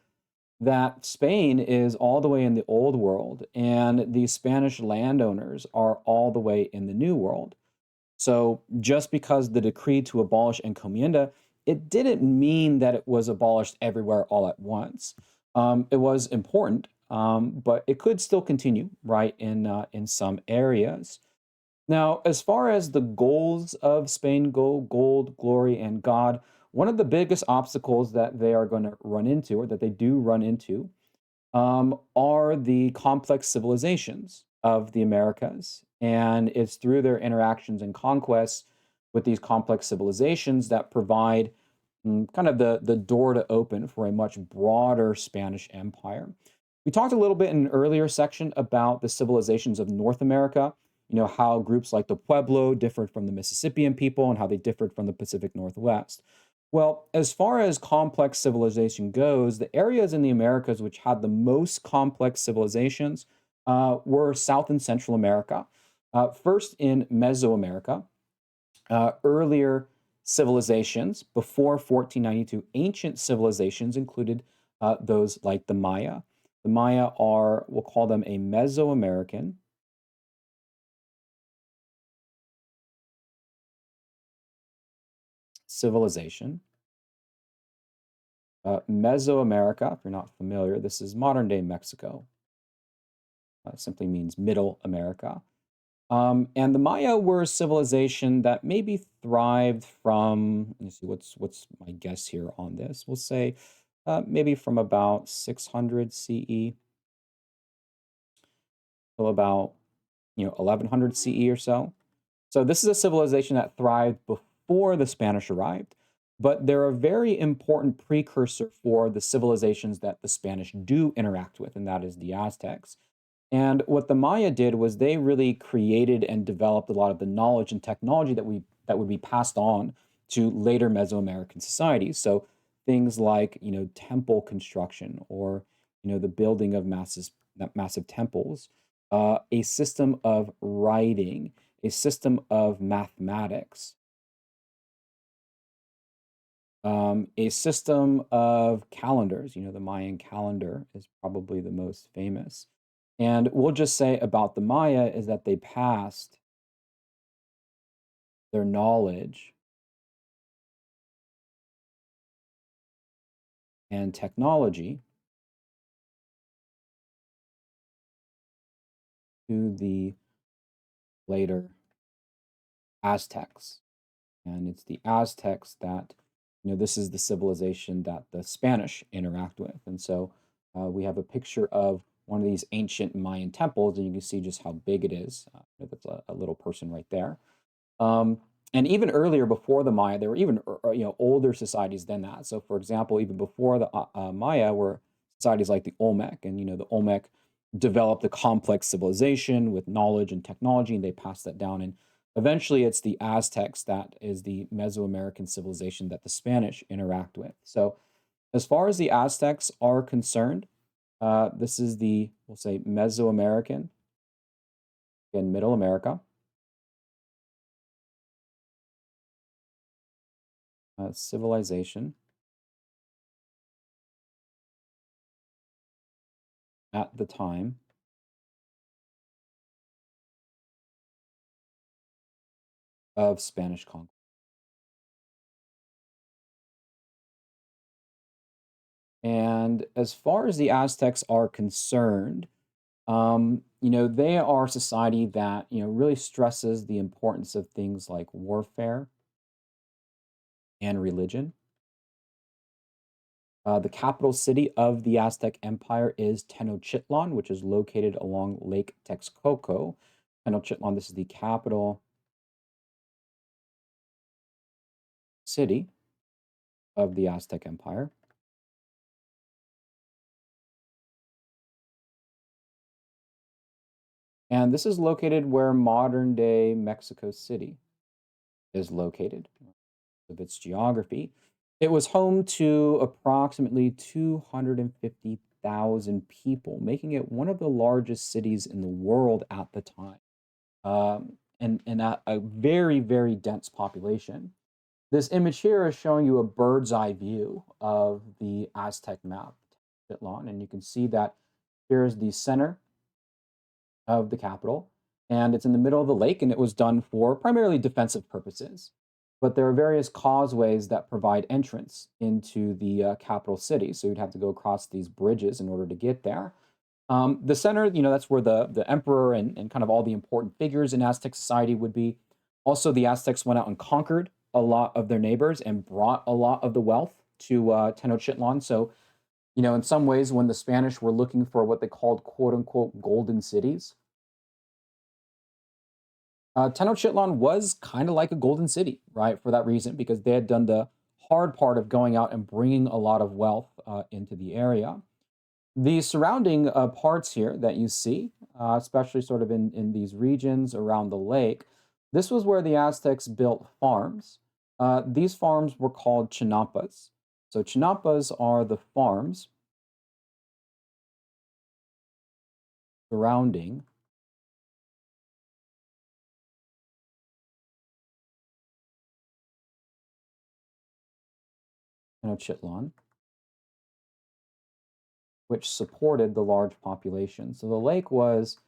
that Spain is all the way in the Old World and the Spanish landowners are all the way in the New World. So just because the decree to abolish encomienda, it didn't mean that it was abolished everywhere all at once. It was important, but it could still continue, right, in some areas. Now, as far as the goals of Spain go, gold, glory, and God, one of the biggest obstacles that they are going to run into, or that they do run into, are the complex civilizations of the Americas. And it's through their interactions and conquests with these complex civilizations that provide kind of the door to open for a much broader Spanish empire. We talked a little bit in an earlier section about the civilizations of North America, how groups like the Pueblo differed from the Mississippian people and how they differed from the Pacific Northwest. Well, as far as complex civilization goes, the areas in the Americas which had the most complex civilizations were South and Central America. First in Mesoamerica, earlier civilizations before 1492, ancient civilizations included those like the Maya. The Maya are, we'll call them a Mesoamerican civilization. Mesoamerica, if you're not familiar, this is modern day Mexico. Simply means Middle America. And the Maya were a civilization that maybe thrived from, let me see, what's my guess here on this? We'll say maybe from about 600 CE till about 1100 CE or so. So this is a civilization that thrived before the Spanish arrived, but they're a very important precursor for the civilizations that the Spanish do interact with, and that is the Aztecs. And what the Maya did was they really created and developed a lot of the knowledge and technology that would be passed on to later Mesoamerican societies. So things like temple construction or the building of massive temples, a system of writing, a system of mathematics, a system of calendars. The Mayan calendar is probably the most famous. And we'll just say about the Maya is that they passed their knowledge and technology to the later Aztecs. And it's the Aztecs that, this is the civilization that the Spanish interact with. And so we have a picture of one of these ancient Mayan temples, and you can see just how big it is. That's a little person right there. Um, and even earlier, before the Maya, there were even older societies than that. So, for example, even before the Maya, were societies like the Olmec, and the Olmec developed a complex civilization with knowledge and technology, and they passed that down. And eventually, it's the Aztecs that is the Mesoamerican civilization that the Spanish interact with. So, as far as the Aztecs are concerned, this is the, we'll say, Mesoamerican, again, Middle America civilization at the time of Spanish conquest. And as far as the Aztecs are concerned, they are a society that, really stresses the importance of things like warfare and religion. The capital city of the Aztec Empire is Tenochtitlan, which is located along Lake Texcoco. Tenochtitlan, this is the capital city of the Aztec Empire. And this is located where modern day Mexico City is located, of its geography. It was home to approximately 250,000 people, making it one of the largest cities in the world at the time, and a very, very dense population. This image here is showing you a bird's eye view of the Aztec map. Tenochtitlan, and you can see that here's the center of the capital, and it's in the middle of the lake, and it was done for primarily defensive purposes. But there are various causeways that provide entrance into the capital city, so you'd have to go across these bridges in order to get there. The center, that's where the emperor and kind of all the important figures in Aztec society would be. Also, the Aztecs went out and conquered a lot of their neighbors and brought a lot of the wealth to Tenochtitlan. So, in some ways, when the Spanish were looking for what they called "quote unquote" golden cities, Tenochtitlan was kind of like a golden city, right? For that reason, because they had done the hard part of going out and bringing a lot of wealth into the area. The surrounding parts here that you see, especially sort of in these regions around the lake, this was where the Aztecs built farms. These farms were called chinampas. So chinampas are the farms surrounding Tenochtitlan, which supported the large population. So the lake was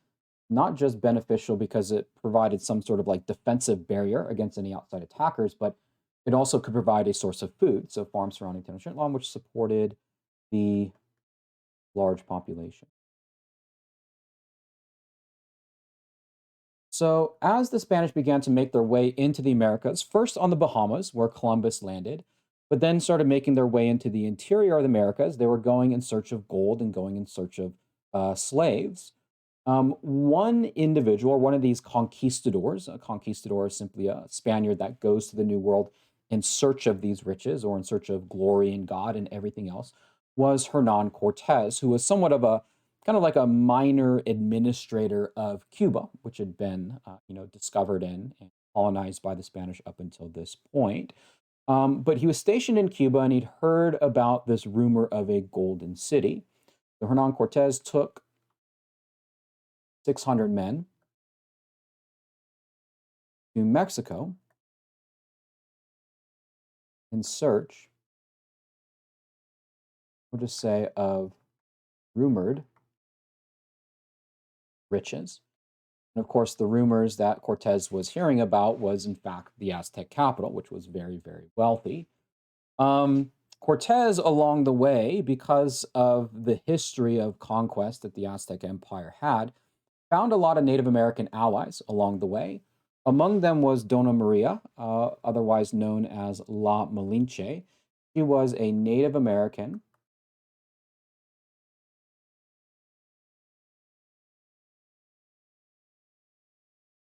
not just beneficial because it provided some sort of like defensive barrier against any outside attackers, but it also could provide a source of food. So farms surrounding Tenochtitlan, which supported the large population. So, as the Spanish began to make their way into the Americas, first on the Bahamas, where Columbus landed, but then started making their way into the interior of the Americas, they were going in search of gold and going in search of slaves. One individual, one of these conquistadors, a conquistador is simply a Spaniard that goes to the New World in search of these riches or in search of glory and God and everything else, was Hernan Cortez, who was somewhat of a kind of like a minor administrator of Cuba, which had been, discovered and colonized by the Spanish up until this point. But he was stationed in Cuba and he'd heard about this rumor of a golden city. So Hernan Cortez took 600 men to Mexico in search, we'll just say, of rumored riches. And of course, the rumors that Cortez was hearing about was, in fact, the Aztec capital, which was very, very wealthy. Cortez, along the way, because of the history of conquest that the Aztec Empire had, found a lot of Native American allies along the way. Among them was Dona Maria, otherwise known as La Malinche. She was a Native American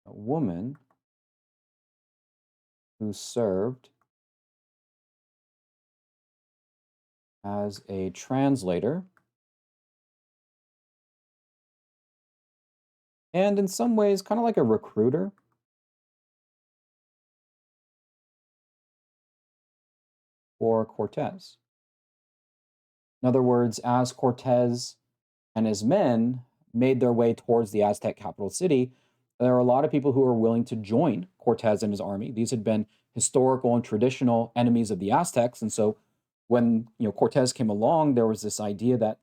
woman who served as a translator and in some ways kind of like a recruiter for Cortez. In other words, as Cortez and his men made their way towards the Aztec capital city, there are a lot of people who were willing to join Cortez and his army. These had been historical and traditional enemies of the Aztecs, and so when Cortez came along, there was this idea that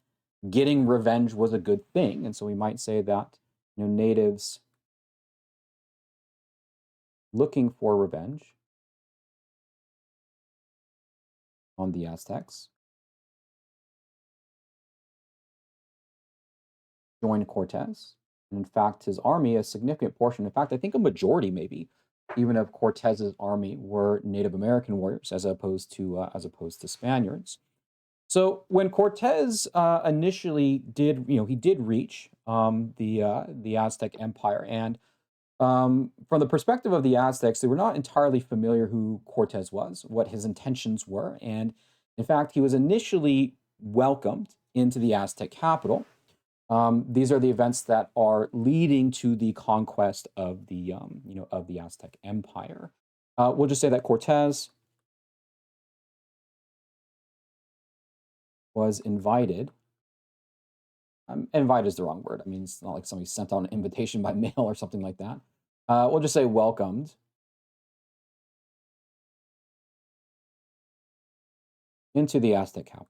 getting revenge was a good thing, and so we might say that natives looking for revenge on the Aztecs joined Cortez. And in fact, his army, a significant portion, in fact, I think a majority maybe, even of Cortez's army were Native American warriors as opposed to Spaniards. So when Cortez initially did, he did reach the Aztec Empire, and from the perspective of the Aztecs, they were not entirely familiar who Cortez was, what his intentions were, and in fact, he was initially welcomed into the Aztec capital. These are the events that are leading to the conquest of the Aztec Empire. We'll just say that Cortez was invited. Invite is the wrong word. I mean, it's not like somebody sent out an invitation by mail or something like that. We'll just say welcomed into the Aztec capital.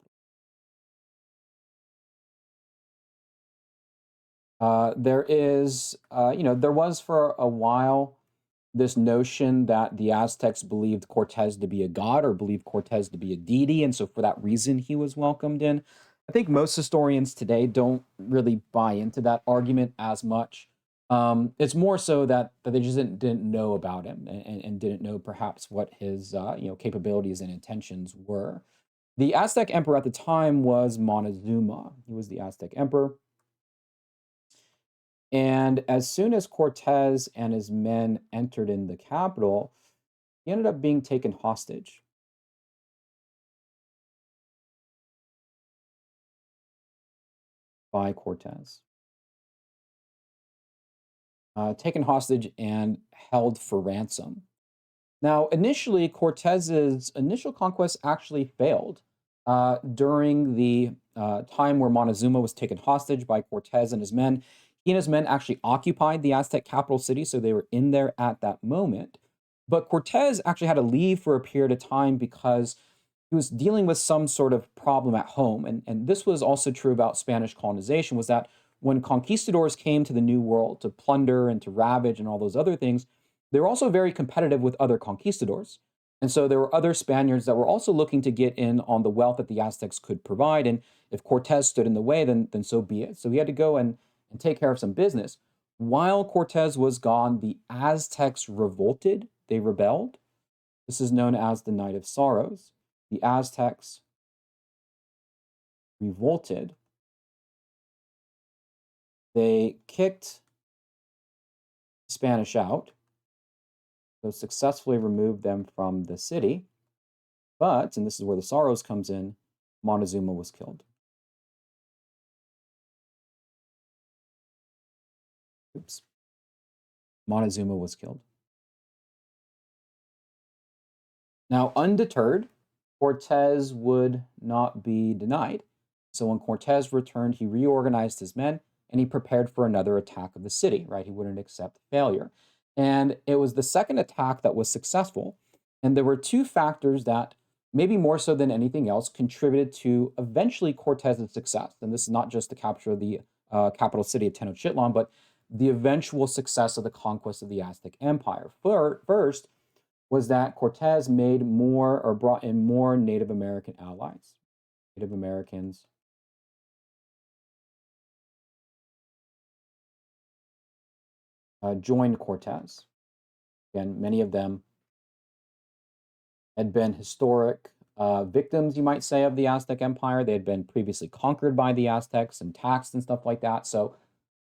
There is, there was for a while this notion that the Aztecs believed Cortez to be a god or believed Cortez to be a deity, and so for that reason he was welcomed in. I think most historians today don't really buy into that argument as much. It's more so that they just didn't know about him and didn't know perhaps what his capabilities and intentions were. The Aztec emperor at the time was Montezuma. He was the Aztec emperor. And as soon as Cortez and his men entered in the capital, he ended up being taken hostage by Cortez, taken hostage and held for ransom. Now, initially, Cortez's initial conquest actually failed during the time where Montezuma was taken hostage by Cortez and his men. He and his men actually occupied the Aztec capital city, so they were in there at that moment. But Cortez actually had to leave for a period of time because he was dealing with some sort of problem at home. And this was also true about Spanish colonization, was that when conquistadors came to the New World to plunder and to ravage and all those other things, they were also very competitive with other conquistadors. And so there were other Spaniards that were also looking to get in on the wealth that the Aztecs could provide. And if Cortez stood in the way, then so be it. So he had to go and take care of some business. While Cortez was gone, the Aztecs revolted, they rebelled. This is known as the Night of Sorrows. The Aztecs revolted. They kicked the Spanish out, so successfully removed them from the city. But, and this is where the Sorrows comes in, Montezuma was killed. Oops. Montezuma was killed. Now, undeterred, Cortez would not be denied. So when Cortez returned, he reorganized his men and he prepared for another attack of the city, right? He wouldn't accept failure. And it was the second attack that was successful. And there were two factors that, maybe more so than anything else, contributed to eventually Cortez's success. And this is not just the capture of the capital city of Tenochtitlan, but the eventual success of the conquest of the Aztec Empire. First, was that Cortez made more or brought in more Native American allies. Native Americans joined Cortez. Again, many of them had been historic victims, you might say, of the Aztec Empire. They had been previously conquered by the Aztecs and taxed and stuff like that. So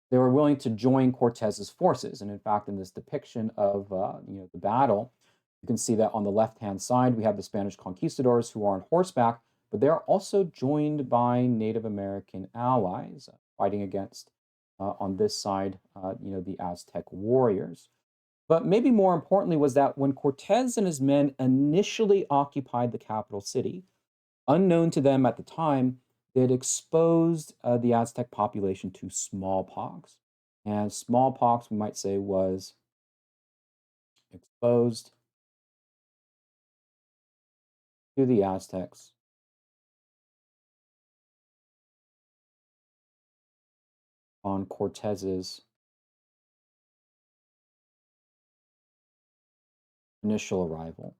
they were willing to join Cortez's forces. And in fact, in this depiction of the battle, you can see that on the left-hand side, we have the Spanish conquistadors who are on horseback, but they're also joined by Native American allies fighting against, on this side, the Aztec warriors. But maybe more importantly was that when Cortez and his men initially occupied the capital city, unknown to them at the time, they had exposed the Aztec population to smallpox. And smallpox, we might say, was exposed to the Aztecs on Cortez's initial arrival.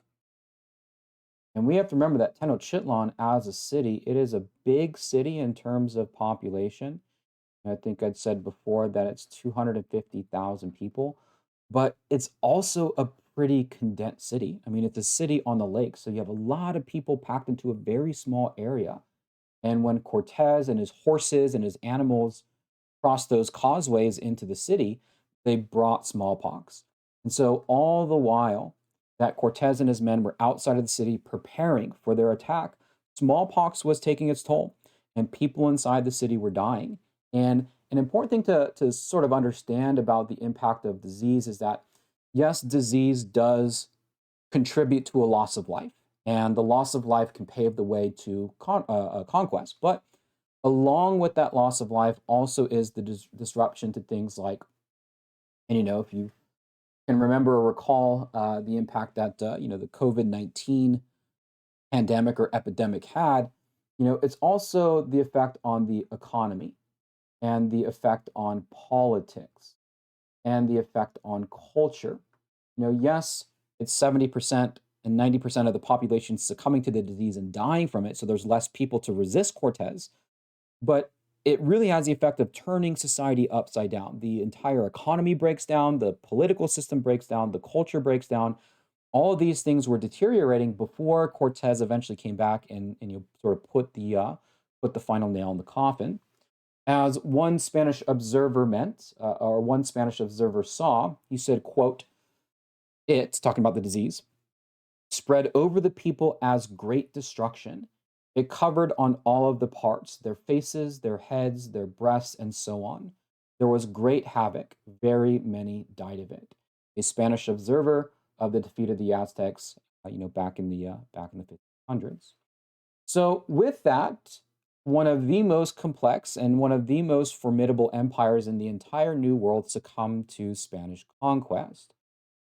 And we have to remember that Tenochtitlan, as a city, it is a big city in terms of population. I think I'd said before that it's 250,000 people, but it's also a pretty condensed city. I mean, it's a city on the lake, so you have a lot of people packed into a very small area. And when Cortez and his horses and his animals crossed those causeways into the city, they brought smallpox. And so, all the while that Cortez and his men were outside of the city preparing for their attack, smallpox was taking its toll, and people inside the city were dying. And an important thing to sort of understand about the impact of disease is that, yes, disease does contribute to a loss of life, and the loss of life can pave the way to conquest. But along with that loss of life also is the disruption to things like, and if you can remember or recall the impact that the COVID-19 pandemic or epidemic had, it's also the effect on the economy. and the effect on politics and the effect on culture. Yes, it's 70% and 90% of the population succumbing to the disease and dying from it, so there's less people to resist Cortez, but it really has the effect of turning society upside down. The entire economy breaks down, the political system breaks down, the culture breaks down. All of these things were deteriorating before Cortez eventually came back and sort of put the final nail in the coffin. As one Spanish observer or one Spanish observer saw, he said, quote, "It," talking about the disease, "spread over the people as great destruction. It covered on all of the parts, their faces, their heads, their breasts, and so on. There was great havoc. Very many died of it." A Spanish observer of the defeat of the Aztecs, back in the 1500s. So, with that, one of the most complex and one of the most formidable empires in the entire New World succumbed to Spanish conquest.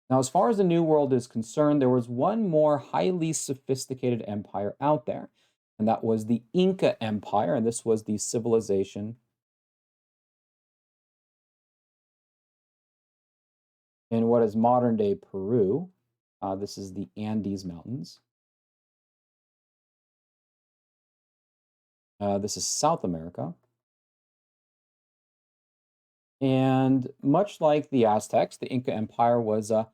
Now, as far as the New World is concerned, there was one more highly sophisticated empire out there, and that was the Inca Empire, and this was the civilization in what is modern day Peru. This is the Andes Mountains. This is South America. And much like the Aztecs, the Inca Empire was a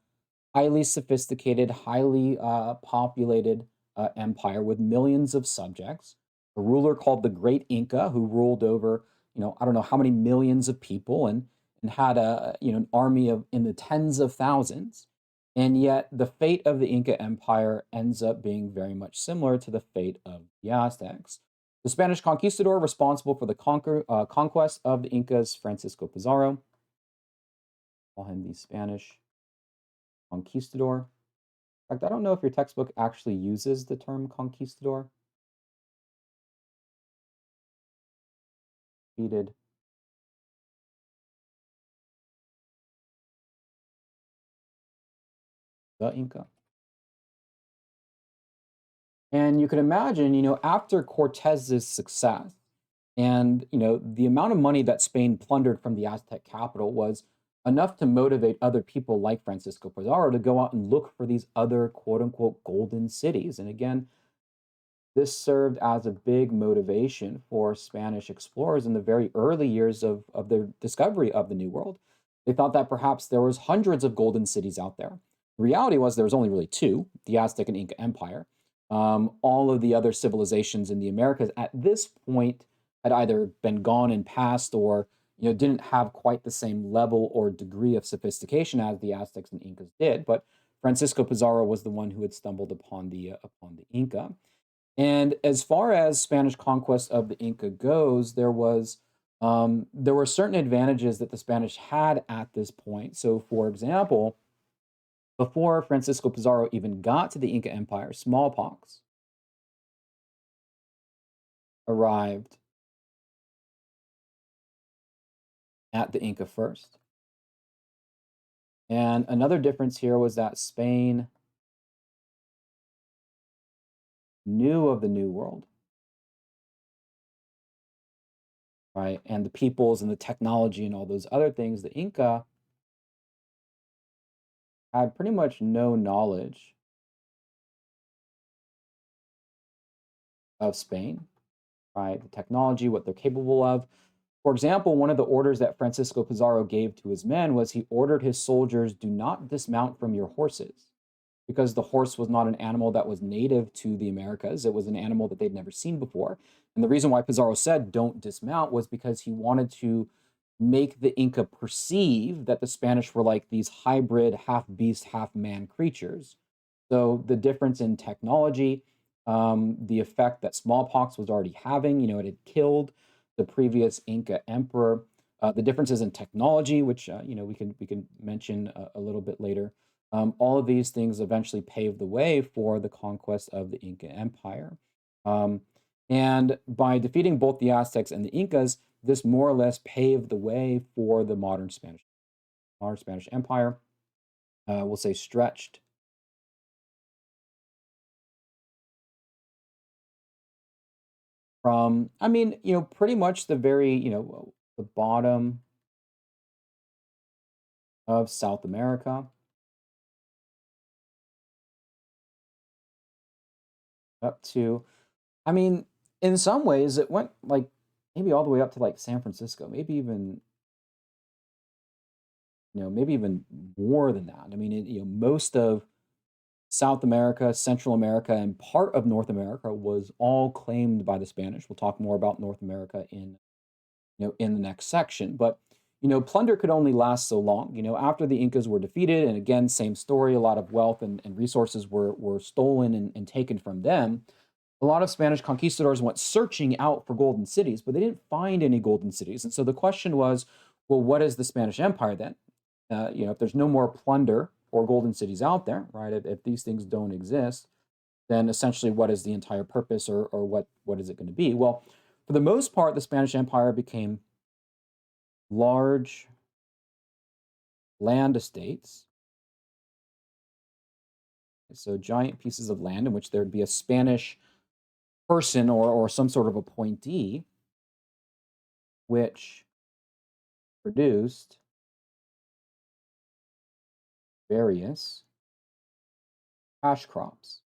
highly sophisticated, highly populated empire with millions of subjects. A ruler called the Great Inca, who ruled over, I don't know how many millions of people and had an army of in the tens of thousands. And yet, the fate of the Inca Empire ends up being very much similar to the fate of the Aztecs. The Spanish conquistador responsible for the conquest of the Incas, Francisco Pizarro, call him the Spanish conquistador. In fact, I don't know if your textbook actually uses the term conquistador. Defeated the Inca. And you can imagine, after Cortez's success and, the amount of money that Spain plundered from the Aztec capital was enough to motivate other people like Francisco Pizarro to go out and look for these other quote unquote golden cities. And again, this served as a big motivation for Spanish explorers in the very early years of their discovery of the New World. They thought that perhaps there was hundreds of golden cities out there. The reality was there was only really two, the Aztec and Inca Empire. All of the other civilizations in the Americas at this point had either been gone and passed or didn't have quite the same level or degree of sophistication as the Aztecs and Incas did. But Francisco Pizarro was the one who had stumbled upon the Inca. And as far as Spanish conquest of the Inca goes, there were certain advantages that the Spanish had at this point. So, for example, before Francisco Pizarro even got to the Inca Empire, smallpox arrived at the Inca first. And another difference here was that Spain knew of the New World, right? And the peoples and the technology and all those other things. The Inca had pretty much no knowledge of Spain, right? The technology, what they're capable of. For example, one of the orders that Francisco Pizarro gave to his men was he ordered his soldiers, "Do not dismount from your horses," because the horse was not an animal that was native to the Americas. It was an animal that they'd never seen before. And the reason why Pizarro said, "Don't dismount," was because he wanted to make the Inca perceive that the Spanish were like these hybrid, half beast, half man creatures. So the difference in technology, the effect that smallpox was already having, it had killed the previous Inca emperor. The differences in technology, which we can mention a little bit later. All of these things eventually paved the way for the conquest of the Inca Empire. Um, and by defeating both the Aztecs and the Incas, this more or less paved the way for the modern Spanish Empire. We'll say stretched from, I mean, pretty much the very, the bottom of South America up to, I mean, in some ways it went like maybe all the way up to like San Francisco, maybe even, maybe even more than that. I mean, most of South America, Central America, and part of North America was all claimed by the Spanish. We'll talk more about North America in the next section. But plunder could only last so long. After the Incas were defeated, and again, same story, a lot of wealth and resources were stolen and taken from them. A lot of Spanish conquistadors went searching out for golden cities, but they didn't find any golden cities. And so the question was, well, what is the Spanish Empire then? If there's no more plunder or golden cities out there, right? If these things don't exist, then essentially what is the entire purpose, or what is it going to be? Well, for the most part, the Spanish Empire became large land estates. So giant pieces of land in which there'd be a Spanish person or some sort of appointee which produced various cash crops.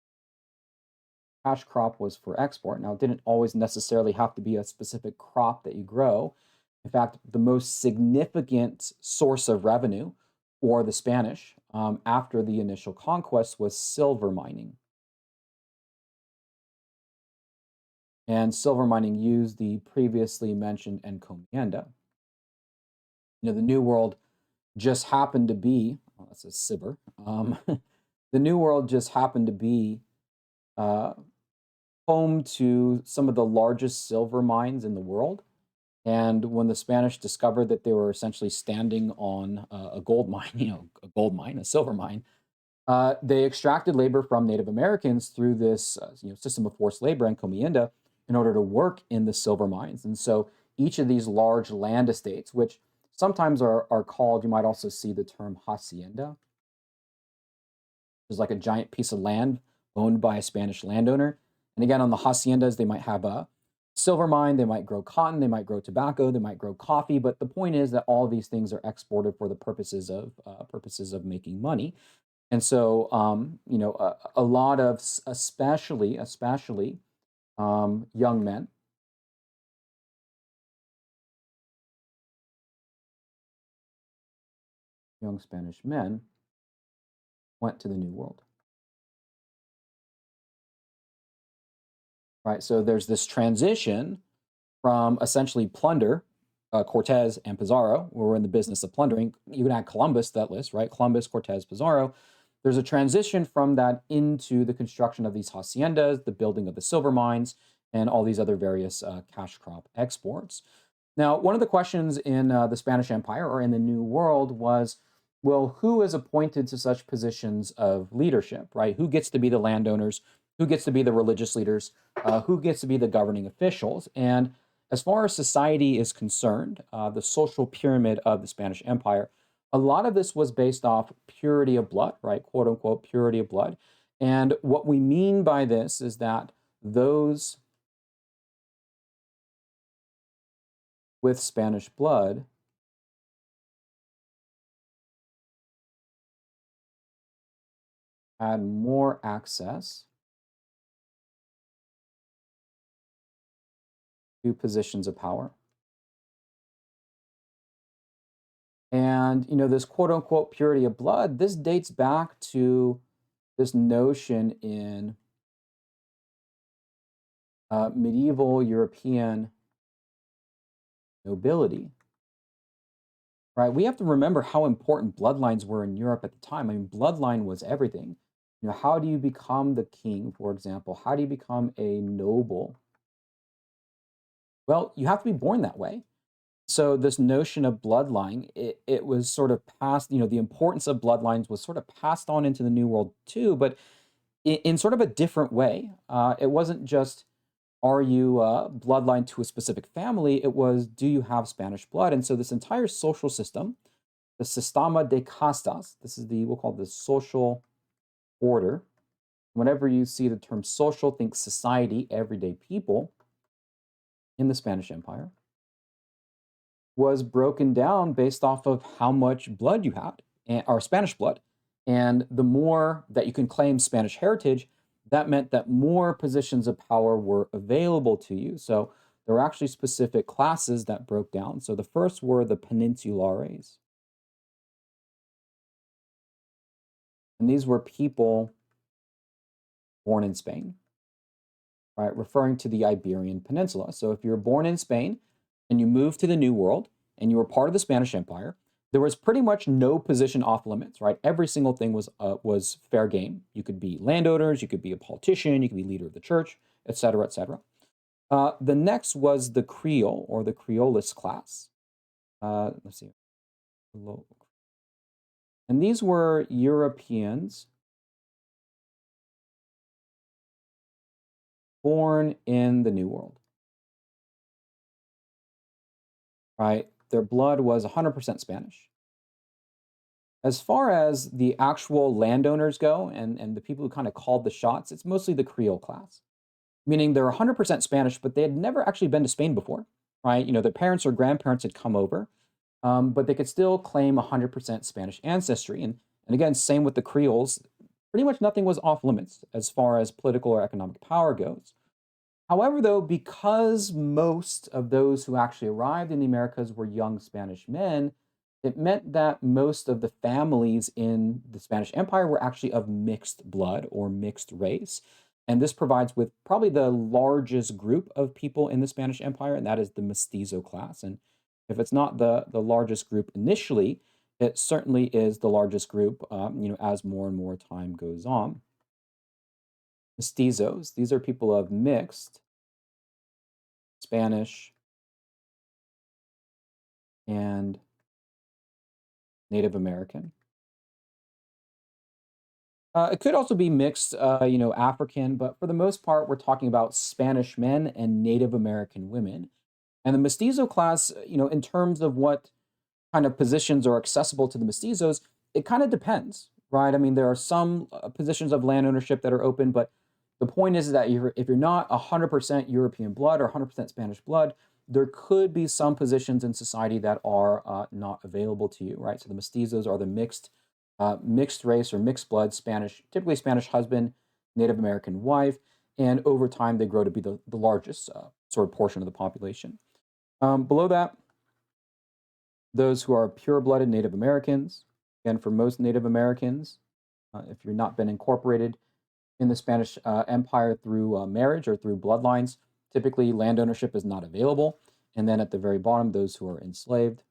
Cash crop was for export. Now, it didn't always necessarily have to be a specific crop that you grow. In fact, the most significant source of revenue for the Spanish after the initial conquest was silver mining. And silver mining used the previously mentioned encomienda. The New World just happened to be, well, that's a sibber. The New World just happened to be uh, home to some of the largest silver mines in the world. And when the Spanish discovered that they were essentially standing on a gold mine, a gold mine, a silver mine, they extracted labor from Native Americans through this system of forced labor, encomienda, in order to work in the silver mines. And so each of these large land estates, which sometimes are called, you might also see the term hacienda, is like a giant piece of land owned by a Spanish landowner. And again, on the haciendas, they might have a silver mine, they might grow cotton, they might grow tobacco, they might grow coffee. But the point is that all of these things are exported for the purposes of making money. And so, a lot of especially young men, young Spanish men, went to the New World. Right. So there's this transition from essentially plunder, Cortez and Pizarro, who were in the business of plundering. You can add Columbus to that list, right? Columbus, Cortez, Pizarro. There's a transition from that into the construction of these haciendas, the building of the silver mines, and all these other various cash crop exports. Now, one of the questions in the Spanish Empire or in the New World was, well, who is appointed to such positions of leadership, right? Who gets to be the landowners? Who gets to be the religious leaders? Who gets to be the governing officials? And as far as society is concerned, the social pyramid of the Spanish Empire, a lot of this was based off purity of blood, right? Quote unquote, purity of blood. And what we mean by this is that those with Spanish blood had more access to positions of power. And, this quote unquote purity of blood, this dates back to this notion in medieval European nobility, right? We have to remember how important bloodlines were in Europe at the time. I mean, bloodline was everything. How do you become the king, for example? How do you become a noble? Well, you have to be born that way. So this notion of bloodline, it was sort of passed, the importance of bloodlines was sort of passed on into the New World too, but in sort of a different way. It wasn't just, are you bloodline to a specific family? It was, do you have Spanish blood? And so this entire social system, the Sistema de Castas, this is we'll call the social order. Whenever you see the term social, think society, everyday people in the Spanish Empire. was broken down based off of how much blood you had, or Spanish blood. And the more that you can claim Spanish heritage, that meant that more positions of power were available to you. So there were actually specific classes that broke down. So the first were the peninsulares. And these were people born in Spain, right? Referring to the Iberian Peninsula. So if you're born in Spain and you moved to the New World and you were part of the Spanish Empire, there was pretty much no position off limits, right? Every single thing was fair game. You could be landowners, you could be a politician, you could be leader of the church, et cetera, et cetera. The next was the Creole or the Creolis class. Let's see. And these were Europeans born in the New World, right? Their blood was 100% Spanish. As far as the actual landowners go and the people who kind of called the shots, it's mostly the Creole class, meaning they're 100% Spanish, but they had never actually been to Spain before, right? Their parents or grandparents had come over, but they could still claim 100% Spanish ancestry. And again, same with the Creoles. Pretty much nothing was off limits as far as political or economic power goes. However, though, because most of those who actually arrived in the Americas were young Spanish men, it meant that most of the families in the Spanish Empire were actually of mixed blood or mixed race. And this provides with probably the largest group of people in the Spanish Empire, and that is the mestizo class. And if it's not the largest group initially, it certainly is the largest group, as more and more time goes on. Mestizos, these are people of mixed Spanish and Native American. It could also be mixed, African, but for the most part, we're talking about Spanish men and Native American women. And the mestizo class, in terms of what kind of positions are accessible to the mestizos, it kind of depends, right? I mean, there are some positions of land ownership that are open, but the point is that if you're not 100% European blood or 100% Spanish blood, there could be some positions in society that are not available to you, right? So the mestizos are the mixed race or mixed blood Spanish, typically Spanish husband, Native American wife, and over time they grow to be the largest sort of portion of the population. Below that, those who are pure-blooded Native Americans. Again, for most Native Americans, if you're not been incorporated in the Spanish Empire through marriage or through bloodlines, typically land ownership is not available. And then at the very bottom, those who are enslaved.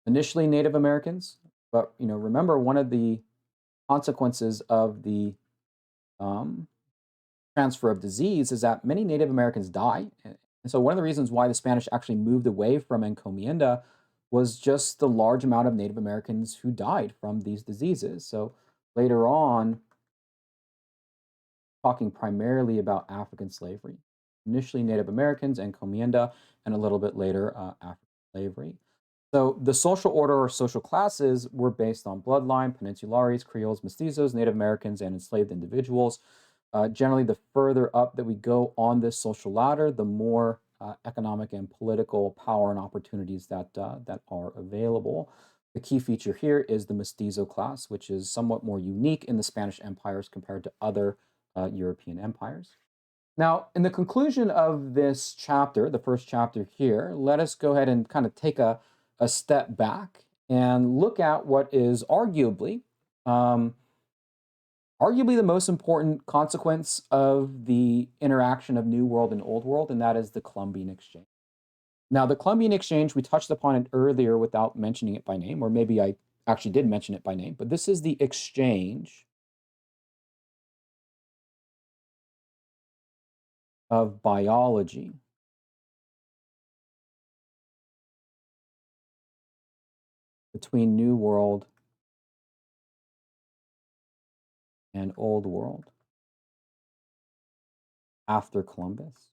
Initially Native Americans, but remember one of the consequences of the um, transfer of disease is that many Native Americans die. And so one of the reasons why the Spanish actually moved away from encomienda was just the large amount of Native Americans who died from these diseases. So later on, talking primarily about African slavery, initially Native Americans, encomienda, and a little bit later, African slavery. So the social order or social classes were based on bloodline, peninsulares, Creoles, mestizos, Native Americans, and enslaved individuals. Generally, the further up that we go on this social ladder, the more economic and political power and opportunities that are available. The key feature here is the mestizo class, which is somewhat more unique in the Spanish empires compared to other European empires. Now, in the conclusion of this chapter, the first chapter here, let us go ahead and kind of take a step back and look at what is um, arguably the most important consequence of the interaction of New World and Old World, and that is the Columbian Exchange. Now, the Columbian Exchange, we touched upon it earlier without mentioning it by name, or maybe I actually did mention it by name, but this is the exchange of biology between New World and Old World after Columbus.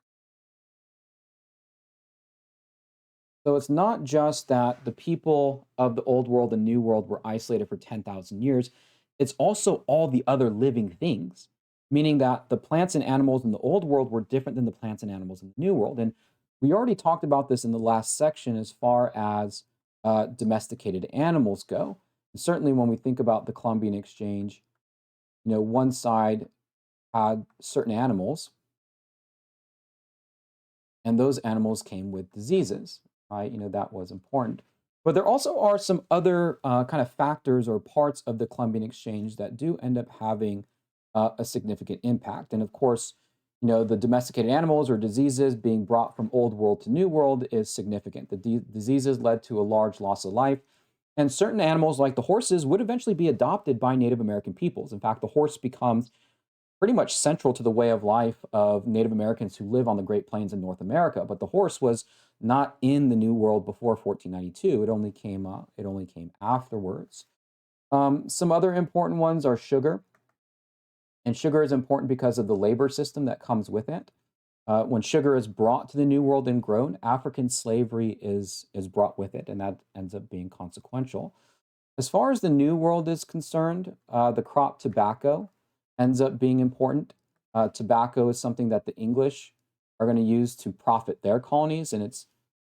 So it's not just that the people of the Old World and New World were isolated for 10,000 years, it's also all the other living things, meaning that the plants and animals in the Old World were different than the plants and animals in the New World. And We already talked about this in the last section as far as domesticated animals go. And certainly, when we think about the Columbian Exchange, one side had certain animals, and those animals came with diseases, right? That was important. But there also are some other kind of factors or parts of the Columbian Exchange that do end up having a significant impact. And of course, the domesticated animals or diseases being brought from Old World to New World is significant. The diseases led to a large loss of life. And certain animals, like the horses, would eventually be adopted by Native American peoples. In fact, the horse becomes pretty much central to the way of life of Native Americans who live on the Great Plains in North America. But the horse was not in the New World before 1492. It only came afterwards. Some other important ones are sugar, and sugar is important because of the labor system that comes with it. When sugar is brought to the New World and grown, African slavery is brought with it, and that ends up being consequential. As far as the New World is concerned, the crop tobacco ends up being important. Tobacco is something that the English are going to use to profit their colonies, and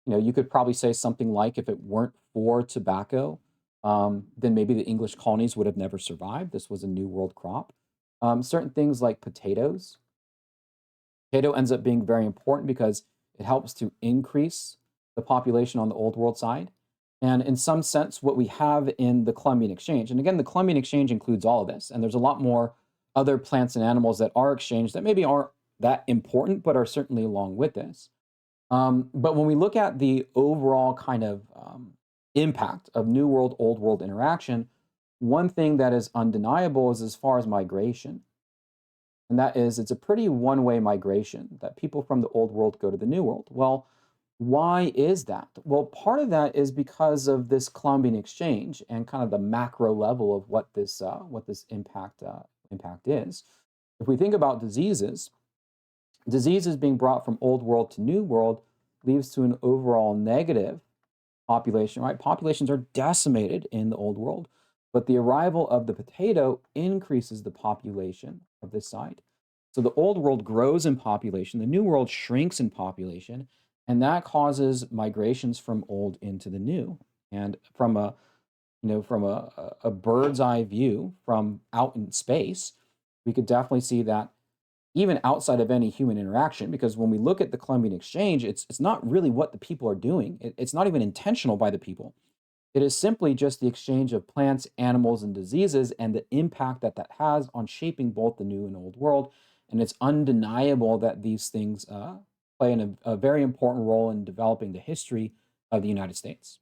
you could probably say something like, if it weren't for tobacco, then maybe the English colonies would have never survived. This was a New World crop. Certain things like potatoes. Potato ends up being very important because it helps to increase the population on the Old World side. And in some sense, what we have in the Columbian Exchange, and again, the Columbian Exchange includes all of this, and there's a lot more other plants and animals that are exchanged that maybe aren't that important, but are certainly along with this. But when we look at the overall kind of impact of New World, Old World interaction, one thing that is undeniable is as far as migration. And that is, it's a pretty one-way migration that people from the Old World go to the New World. Well, why is that? Well, part of that is because of this Columbian Exchange and kind of the macro level of what this impact is. If we think about diseases being brought from Old World to New World leads to an overall negative population, right? Populations are decimated in the Old World, but the arrival of the potato increases the population of this site. So the Old World grows in population, the New World shrinks in population, and that causes migrations from old into the new. And from a bird's eye view from out in space, we could definitely see that even outside of any human interaction, because when we look at the Columbian Exchange, it's not really what the people are doing. It's not even intentional by the people. It is simply just the exchange of plants, animals, and diseases, and the impact that that has on shaping both the new and old world. And it's undeniable that these things play a very important role in developing the history of the United States.